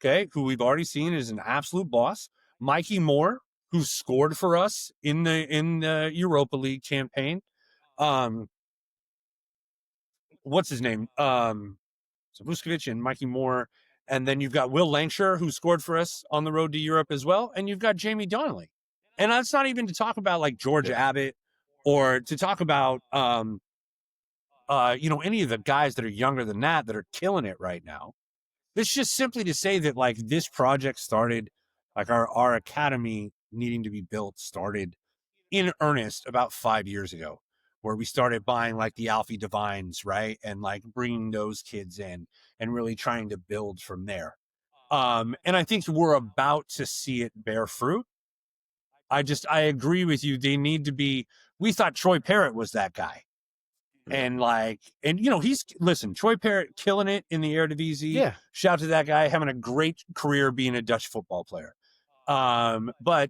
okay, who we've already seen is an absolute boss. Mikey Moore, who scored for us in the Europa League campaign. What's his name? So Vuskovic and Mikey Moore. And then you've got Will Lancashire, who scored for us on the road to Europe as well. And you've got Jamie Donnelly. And that's not even to talk about like George Abbott or to talk about, any of the guys that are younger than that are killing it right now. It's just simply to say that like this project started, like our academy needing to be built started in earnest about 5 years ago, where we started buying like the Alfie Divines, right? And like bringing those kids in and really trying to build from there. And I think we're about to see it bear fruit. I agree with you. They need to be, we thought Troy Parrott was that guy. And Troy Parrott killing it in the Eredivisie. Yeah. Shout out to that guy, having a great career being a Dutch football player. But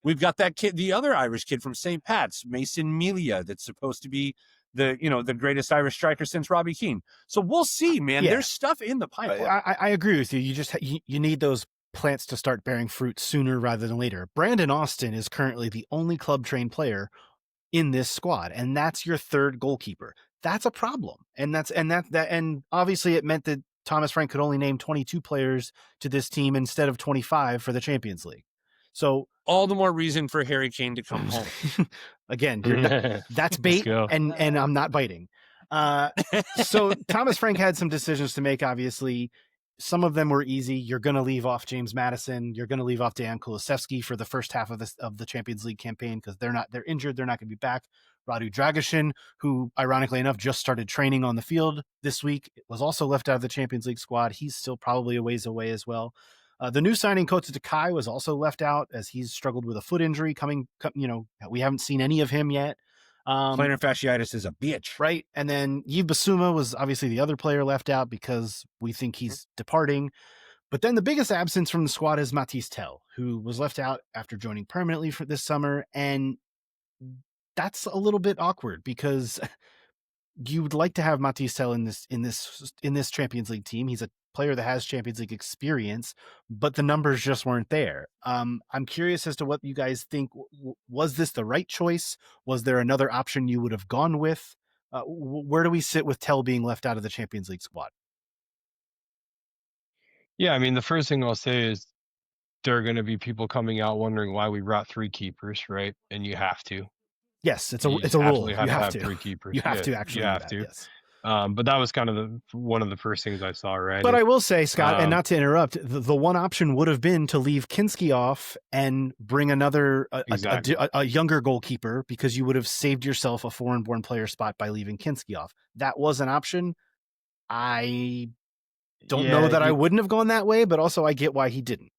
we've got that kid, the other Irish kid from St. Pat's, Mason Melia, that's supposed to be the greatest Irish striker since Robbie Keane. So we'll see, man. Yeah. There's stuff in the pipeline. I agree with you. You just you need those plants to start bearing fruit sooner rather than later. Brandon Austin is currently the only club trained player in this squad, and that's your third goalkeeper. That's a problem, and obviously it meant that Thomas Frank could only name 22 players to this team instead of 25 for the Champions League. So all the more reason for Harry Kane to come home. Again, that's bait, and I'm not biting. So Thomas Frank had some decisions to make, obviously. Some of them were easy. You're going to leave off James Maddison. You're going to leave off Dejan Kulusevski for the first half of the Champions League campaign because they're injured. They're not going to be back. Radu Dragusin, who ironically enough just started training on the field this week, was also left out of the Champions League squad. He's still probably a ways away as well. The new signing Kota Takai was also left out as he's struggled with a foot injury we haven't seen any of him yet. Plantar fasciitis is a bitch. Right. And then Yves Bissouma was obviously the other player left out because we think he's departing. But then the biggest absence from the squad is Matisse Tell, who was left out after joining permanently for this summer. And that's a little bit awkward because you would like to have Matisse Tell in this Champions League team. He's a player that has Champions League experience, but the numbers just weren't there. I'm curious as to what you guys think. Was this the right choice? Was there another option you would have gone with? Where do we sit with Tell being left out of the Champions League squad? Yeah, I mean, the first thing I'll say is there are going to be people coming out wondering why we brought 3 keepers, right? And you have to. Yes, it's a rule. You have to. 3 keepers. You have to actually. You have to. Yes. But that was kind of one of the first things I saw, right? But I will say, Scott, and not to interrupt, the one option would have been to leave Kinski off and bring another a younger goalkeeper because you would have saved yourself a foreign-born player spot by leaving Kinski off. That was an option. I don't know that I wouldn't have gone that way, but also I get why he didn't.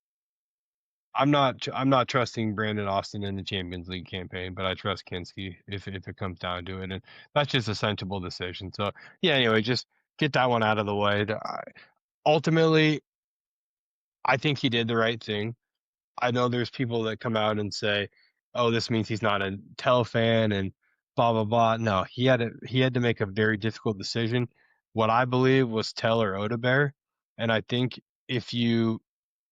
I'm not trusting Brandon Austin in the Champions League campaign, but I trust Kinski if it comes down to it, and that's just a sensible decision. So yeah, anyway, just get that one out of the way. Ultimately, I think he did the right thing. I know there's people that come out and say, "Oh, this means he's not a Tell fan," and blah blah blah. No, he had to make a very difficult decision. What I believe was Tell or Odebear, and I think if you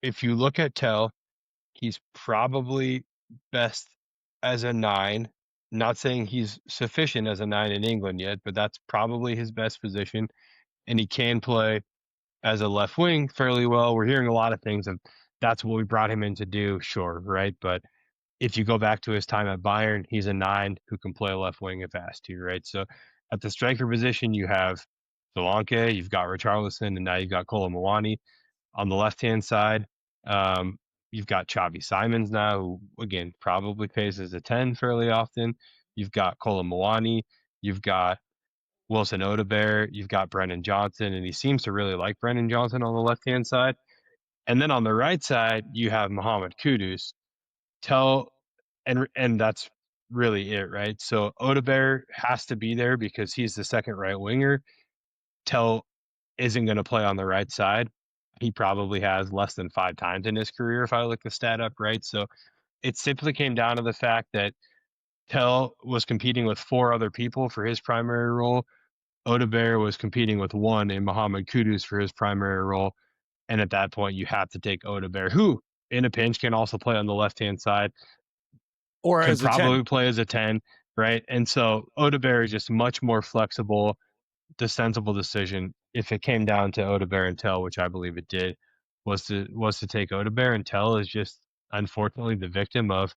look at Tell, he's probably best as a 9. Not saying he's sufficient as a 9 in England yet, but that's probably his best position, and he can play as a left wing fairly well. We're hearing a lot of things of that's what we brought him in to do, sure, right? But if you go back to his time at Bayern, he's a 9 who can play left wing if asked to, right? So at the striker position, you have Solanke, you've got Richarlison, and now you've got Kolo Muani. On the left-hand side, um, you've got Xavi Simons now, who, again, probably plays as a 10 fairly often. You've got Kolo Muani. You've got Wilson Odebear. You've got Brennan Johnson, and he seems to really like Brennan Johnson on the left-hand side. And then on the right side, you have Mohamed Kudus. And that's really it, right? So Odebear has to be there because he's the second right winger. Tell isn't going to play on the right side. He probably has less than 5 times in his career if I look the stat up, right? So it simply came down to the fact that Tell was competing with 4 other people for his primary role. Odebear was competing with 1 in Mohamed Kudus for his primary role. And at that point, you have to take Odebear, who in a pinch can also play on the left-hand side. Or can as a probably 10. play as a 10, right? And so Odebear is just much more flexible. The sensible decision, if it came down to Odebear and Tell, which I believe it did, was to take Odebear, and Tell is just unfortunately the victim of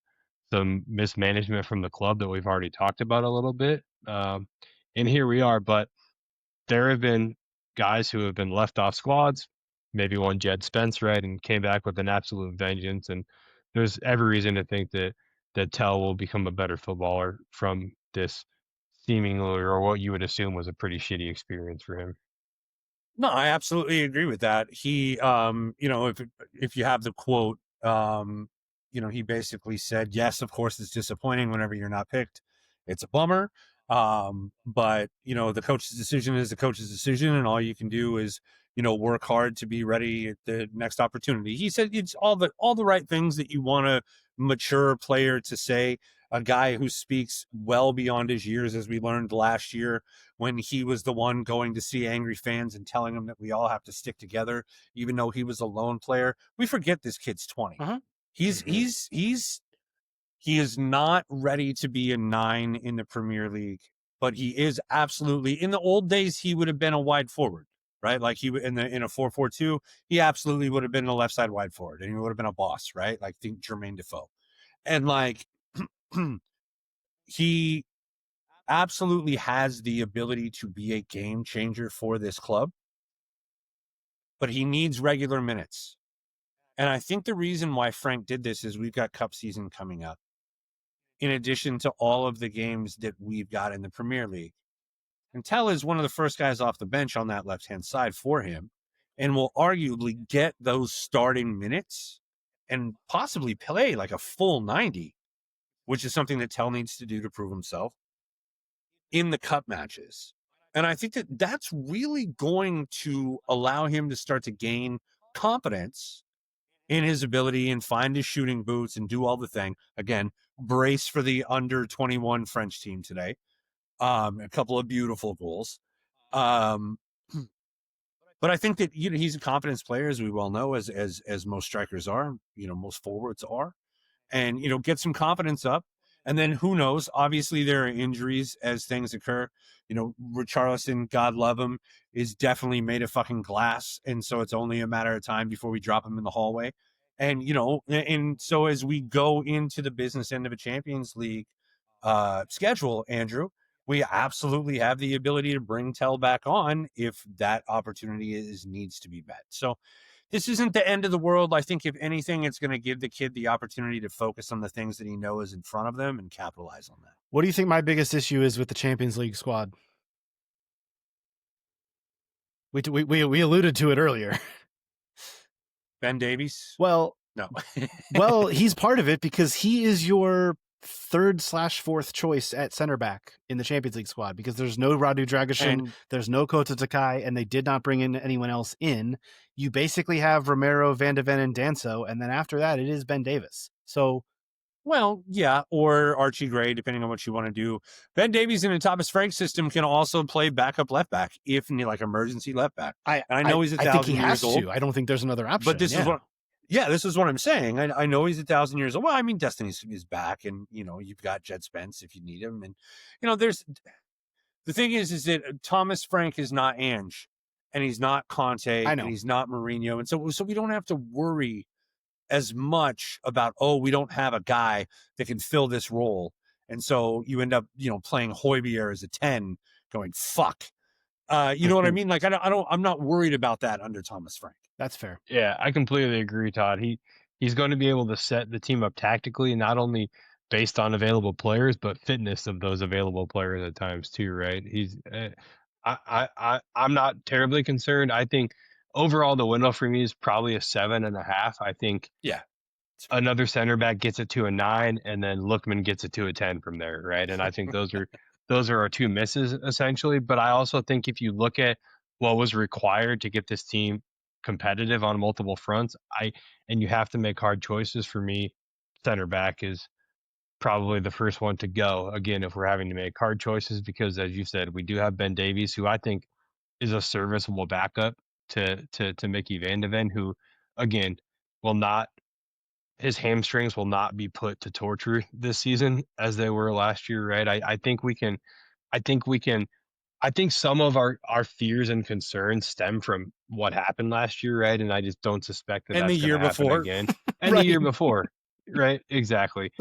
some mismanagement from the club that we've already talked about a little bit. And here we are, but there have been guys who have been left off squads, maybe one Jed Spence, right, and came back with an absolute vengeance. And there's every reason to think that Tell will become a better footballer from this seemingly, or what you would assume was a pretty shitty experience for him. No, I absolutely agree with that. He, if you have the quote, he basically said, yes, of course, it's disappointing whenever you're not picked. It's a bummer. But the coach's decision is the coach's decision, and all you can do is, work hard to be ready at the next opportunity. He said it's all the right things that you want a mature player to say. A guy who speaks well beyond his years, as we learned last year when he was the one going to see angry fans and telling them that we all have to stick together, even though he was a lone player. We forget this kid's 20. Uh-huh. He is not ready to be a 9 in the Premier League, but he is absolutely, in the old days, he would have been a wide forward, right? Like in a 4-4-2, he absolutely would have been a left side wide forward, and he would have been a boss, right? Like think Jermaine Defoe. And like he absolutely has the ability to be a game changer for this club, but he needs regular minutes. And I think the reason why Frank did this is we've got cup season coming up, in addition to all of the games that we've got in the Premier League. And Tell is one of the first guys off the bench on that left-hand side for him, and will arguably get those starting minutes and possibly play like a full 90, which is something that Tell needs to do to prove himself in the cup matches. And I think that that's really going to allow him to start to gain confidence in his ability and find his shooting boots and do all the thing. Again, brace for the under 21 French team today. A couple of beautiful goals. But I think that he's a confidence player, as we well know, as most strikers are, most forwards are, and get some confidence up. And then who knows? Obviously, there are injuries as things occur. Richarlison, God love him, is definitely made of fucking glass, and so it's only a matter of time before we drop him in the hallway. And and so as we go into the business end of a Champions League schedule, Andrew, we absolutely have the ability to bring Tell back on if that opportunity needs to be met. So this isn't the end of the world. I think if anything, it's going to give the kid the opportunity to focus on the things that he knows in front of them and capitalize on that. What do you think my biggest issue is with the Champions League squad? We alluded to it earlier. Ben Davies? Well, no. Well, he's part of it because he is your 3rd/4th choice at center back in the Champions League squad because there's no Radu Dragusin, there's no Kota Takai, and they did not bring in anyone else in. You basically have Romero, Van de Ven, and Danso, and then after that, it is Ben Davies. So, well, yeah, or Archie Gray, depending on what you want to do. Ben Davies in a Thomas Frank system can also play backup left back if like emergency left back. I know he's 1,000 years old. I don't think there's another option. But this is what. Yeah, this is what I'm saying. I know he's 1,000 years old. Well, I mean, Destiny's is back, and you've got Jed Spence if you need him, and there's the thing is that Thomas Frank is not Ange, and he's not Conte, and he's not Mourinho, and so we don't have to worry as much about we don't have a guy that can fill this role, and so you end up playing Højbjerg as a 10, going fuck. You know what I mean? Like I'm not worried about that under Thomas Frank. That's fair. Yeah, I completely agree, Todd. He's going to be able to set the team up tactically, not only based on available players, but fitness of those available players at times too. Right? I'm not terribly concerned. I think overall the window for me is probably a 7.5. I think another center back gets it to a 9, and then Lookman gets it to a 10 from there. Right? And I think those are our 2 misses essentially. But I also think if you look at what was required to get this team competitive on multiple fronts, and you have to make hard choices, for me, center back is probably the first one to go. Again, if we're having to make hard choices, because as you said, we do have Ben Davies, who I think is a serviceable backup to Mickey Van de Ven, who again his hamstrings will not be put to torture this season as they were last year, right? I think some of our fears and concerns stem from what happened last year, right? And I just don't suspect that and that's the year before again. And the year before, right? Exactly.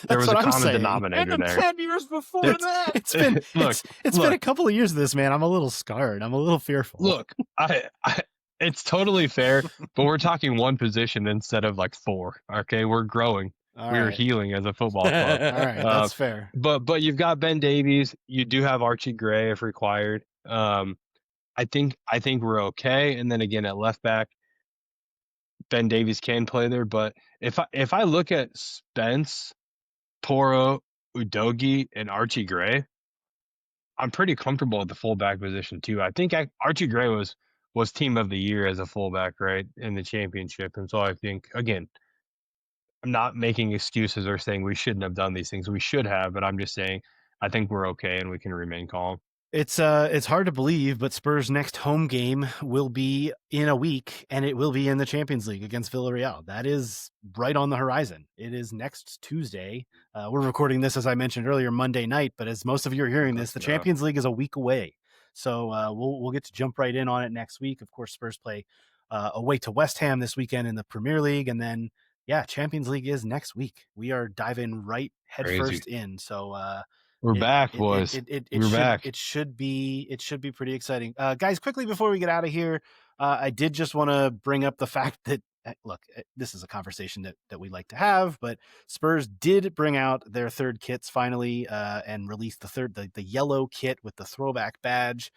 There was a common denominator and there. 10 years before that. It's been it's been a couple of years of this, man. I'm a little scarred. I'm a little fearful. Look, it's totally fair, but we're talking one position instead of like 4. Okay, we're growing. We're healing as a football club. All right, that's fair. But you've got Ben Davies. You do have Archie Gray if required. I think we're okay. And then again at left back, Ben Davies can play there. But if I look at Spence, Porro, Udogie, and Archie Gray, I'm pretty comfortable at the fullback position too. I think Archie Gray was team of the year as a fullback, right, in the championship. And so I think, again, I'm not making excuses or saying we shouldn't have done these things. We should have, but I'm just saying I think we're okay and we can remain calm. It's hard to believe, but Spurs' next home game will be in a week, and it will be in the Champions League against Villarreal. That is right on the horizon. It is next Tuesday. We're recording this, as I mentioned earlier, Monday night, but as most of you are hearing this, the Champions League is a week away. So we'll get to jump right in on it next week. Of course, Spurs play away to West Ham this weekend in the Premier League, and then Champions League is next week. We are diving right headfirst in. So we're back, boys. We're back. It should be pretty exciting. Guys, quickly before we get out of here, I did just want to bring up the fact that look, this is a conversation that we like to have, but Spurs did bring out their 3rd kits finally and released the yellow kit with the throwback badge.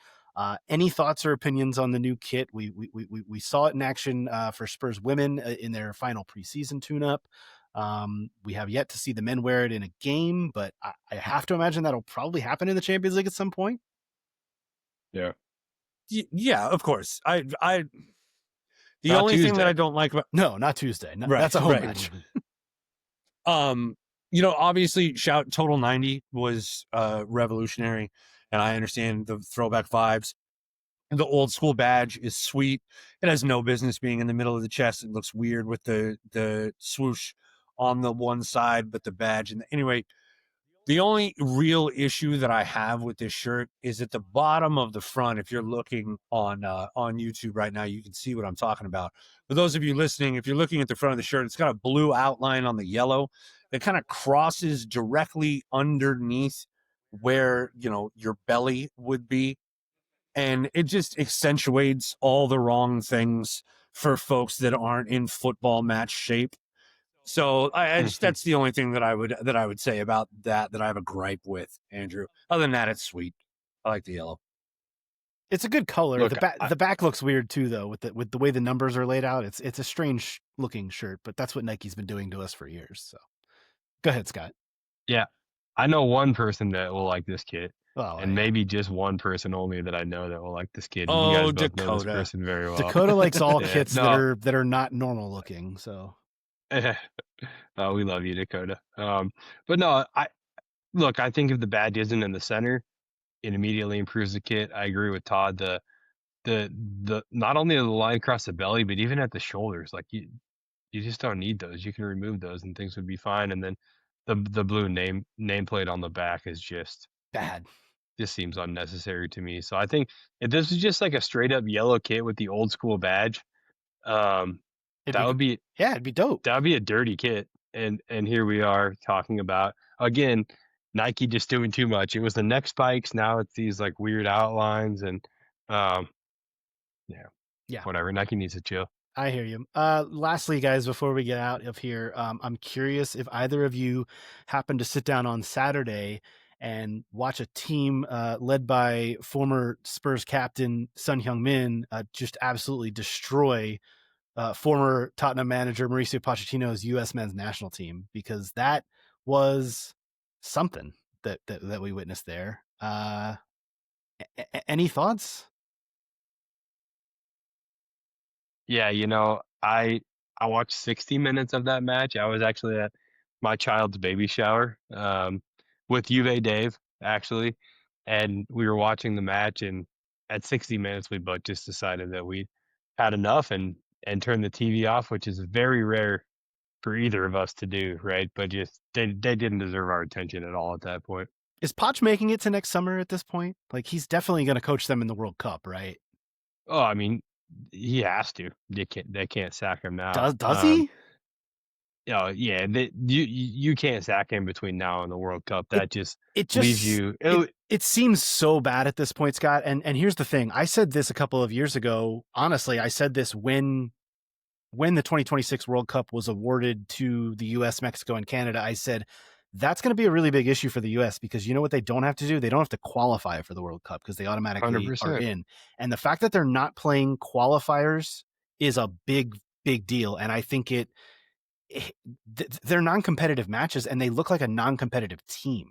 Any thoughts or opinions on the new kit? We saw it in action for Spurs Women in their final preseason tune-up. We have yet to see the men wear it in a game, but I have to imagine that'll probably happen in the Champions League at some point. Yeah, of course. The not only Tuesday. thing that I don't like about not Tuesday. That's a home match. Obviously, shout Total 90 was revolutionary, and I understand the throwback vibes. The old school badge is sweet. It has no business being in the middle of the chest. It looks weird with the swoosh on the one side, but the badge. And anyway, the only real issue that I have with this shirt is at the bottom of the front. If you're looking on YouTube right now, you can see what I'm talking about. For those of you listening, if you're looking at the front of the shirt, it's got a blue outline on the yellow that kind of crosses directly underneath where, your belly would be. And it just accentuates all the wrong things for folks that aren't in football match shape. So that's the only thing that I would say about that I have a gripe with, Andrew. Other than that, it's sweet. I like the yellow. It's a good color. Look, the back looks weird too, though, with the way the numbers are laid out. It's a strange looking shirt, but that's what Nike's been doing to us for years. So, go ahead, Scott. Yeah, I know one person that will like this kit, and yeah. maybe just one person only that I know that will like this kit. And Oh, you guys both know this Dakota. person very well. Dakota likes all kits that are not normal looking. So, we love you, Dakota. But no, I think if the badge isn't in the center, it immediately improves the kit. I agree with Todd. The not only the line across the belly, but even at the shoulders, like you just don't need those. You can remove those and things would be fine. And then the blue nameplate on the back is just bad. Just seems unnecessary to me. So I think if this was just like a straight up yellow kit with the old school badge, it'd be dope. That would be a dirty kit. And here we are talking about, again, Nike just doing too much. It was the neck spikes. Now it's these like weird outlines and whatever. Nike needs to chill. I hear you. Lastly, guys, before we get out of here, I'm curious if either of you happen to sit down on Saturday and watch a team led by former Spurs captain Son Heung-min just absolutely destroy former Tottenham manager Mauricio Pochettino's U.S. men's national team, because that was something that we witnessed there. Any thoughts? Yeah, I watched 60 minutes of that match. I was actually at my child's baby shower with Juve Dave, actually, and we were watching the match, and at 60 minutes, we both just decided that we had enough and turned the TV off, which is very rare for either of us to do, right? But just they didn't deserve our attention at all at that point. Is Poch making it to next summer at this point? Like, he's definitely going to coach them in the World Cup, right? Oh, I mean, he has to. They can't sack him now. Does he? Oh yeah, you can't sack him between now and the World Cup. That just leaves you. It seems so bad at this point, Scott. And here's the thing: I said this a couple of years ago. Honestly, I said this when the 2026 World Cup was awarded to the U.S., Mexico, and Canada. I said that's going to be a really big issue for the U.S. because you know what they don't have to do? They don't have to qualify for the World Cup because they automatically 100%. are in. And the fact that they're not playing qualifiers is a big, big deal. And I think they're non-competitive matches and they look like a non-competitive team.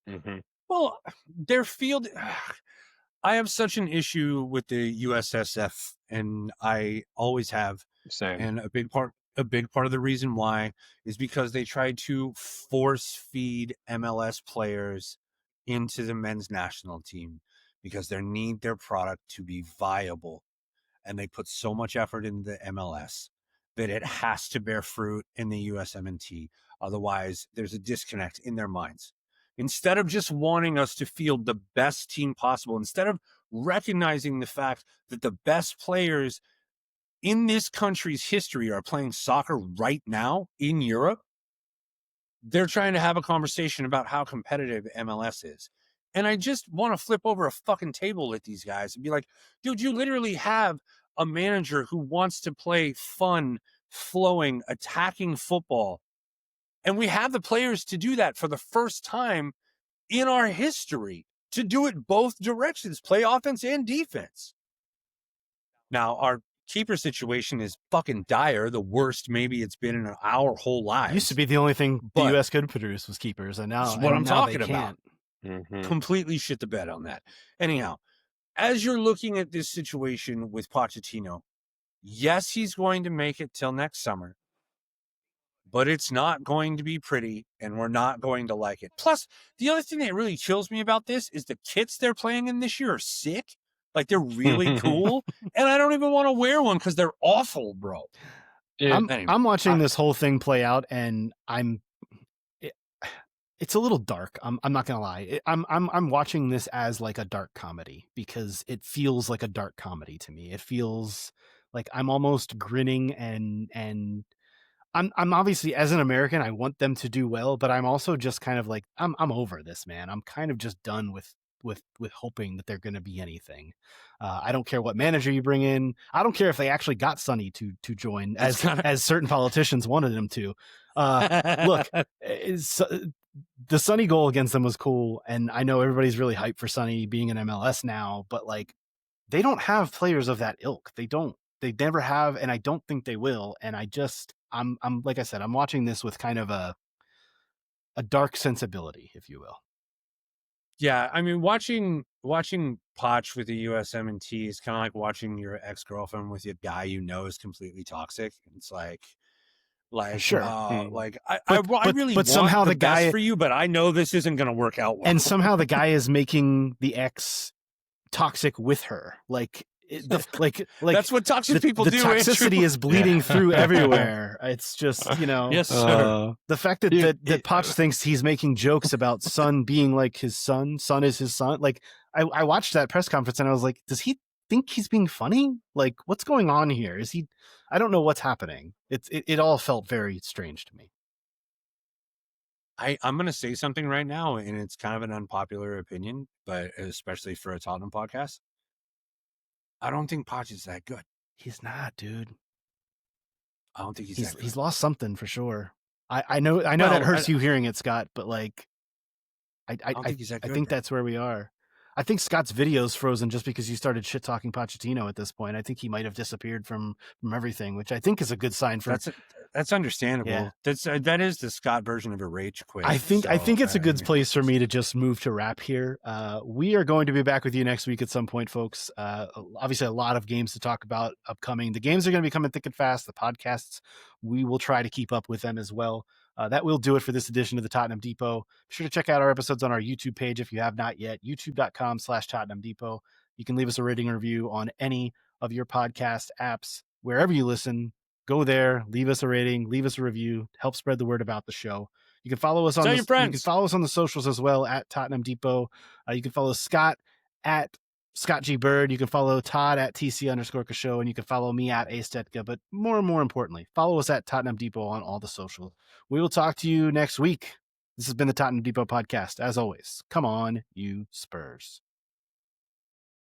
Mm-hmm. Well, their field, I have such an issue with the USSF, and I always have. Same. And a big part of the reason why is because they tried to force feed MLS players into the men's national team because they need their product to be viable. And they put so much effort into the MLS that it has to bear fruit in the USMNT. Otherwise, there's a disconnect in their minds. Instead of just wanting us to field the best team possible, instead of recognizing the fact that the best players in this country's history are playing soccer right now in Europe, they're trying to have a conversation about how competitive MLS is. And I just want to flip over a fucking table at these guys and be like, dude, you literally have a manager who wants to play fun, flowing, attacking football. And we have the players to do that for the first time in our history, to do it both directions, play offense and defense. Now, our keeper situation is fucking dire, the worst maybe it's been in our whole lives. Used to be the only thing the U.S. could produce was keepers, and now that's what I'm talking about. Mm-hmm. Completely shit the bed on that. Anyhow, as you're looking at this situation with Pochettino, yes, he's going to make it till next summer, but it's not going to be pretty, and we're not going to like it. Plus, the other thing that really chills me about this is the kits they're playing in this year are sick. Like, they're really cool, and I don't even want to wear one because they're awful, bro. I'm watching this whole thing play out, and it's a little dark. I'm not gonna lie. I'm watching this as like a dark comedy because it feels like a dark comedy to me. It feels like I'm almost grinning, and I'm obviously, as an American, I want them to do well, but I'm also just kind of like I'm over this, man. I'm kind of just done with hoping that they're going to be anything. I don't care what manager you bring in. I don't care if they actually got Sonny to join as certain politicians wanted him to. Look, the Sonny goal against them was cool, and I know everybody's really hyped for Sonny being in MLS now, but like they don't have players of that ilk. They don't. They never have, and I don't think they will. And I'm like I said, I'm watching this with kind of a dark sensibility, if you will. Yeah, I mean, watching Poch with the USMNT is kind of like watching your ex-girlfriend with a guy you know is completely toxic. It's like sure, like I really but want somehow the the guy best for you, but I know this isn't going to work out well. And somehow the guy is making the ex toxic with her, like that's what toxic people the do. Toxicity Andrew. is bleeding through everywhere. It's just, yes, sir. The fact that Poch thinks he's making jokes about Son being like his son is his son. Like I watched that press conference and I was like, does he think he's being funny? Like, what's going on here? Is he? I don't know what's happening. It all felt very strange to me. I'm going to say something right now, and it's kind of an unpopular opinion, but especially for a Tottenham podcast, I don't think Poch is that good. He's not, dude. I don't think he's he's lost something for sure. I know that hurts you hearing it, Scott, but like I think he's that good, I think that's where we are. I think Scott's video's frozen just because you started shit talking Pochettino at this point. I think he might have disappeared from everything, which I think is a good sign for. That's understandable. Yeah. That is the Scott version of a rage quit. I think it's a good place for me to just move to wrap here. We are going to be back with you next week at some point, folks. Obviously, a lot of games to talk about upcoming. The games are going to be coming thick and fast. The podcasts, we will try to keep up with them as well. That will do it for this edition of the Tottenham Depot. Be sure to check out our episodes on our YouTube page if you have not yet, youtube.com/Tottenham Depot. You can leave us a rating and review on any of your podcast apps, wherever you listen. Go there, leave us a rating, leave us a review, help spread the word about the show. You can follow us on your friends. You can follow us on the socials as well at Tottenham Depot. You can follow Scott at Scott G Bird. You can follow Todd at TC_Show, and you can follow me at Astetka. But more and more importantly, follow us at Tottenham Depot on all the socials. We will talk to you next week. This has been the Tottenham Depot podcast. As always, come on, you Spurs.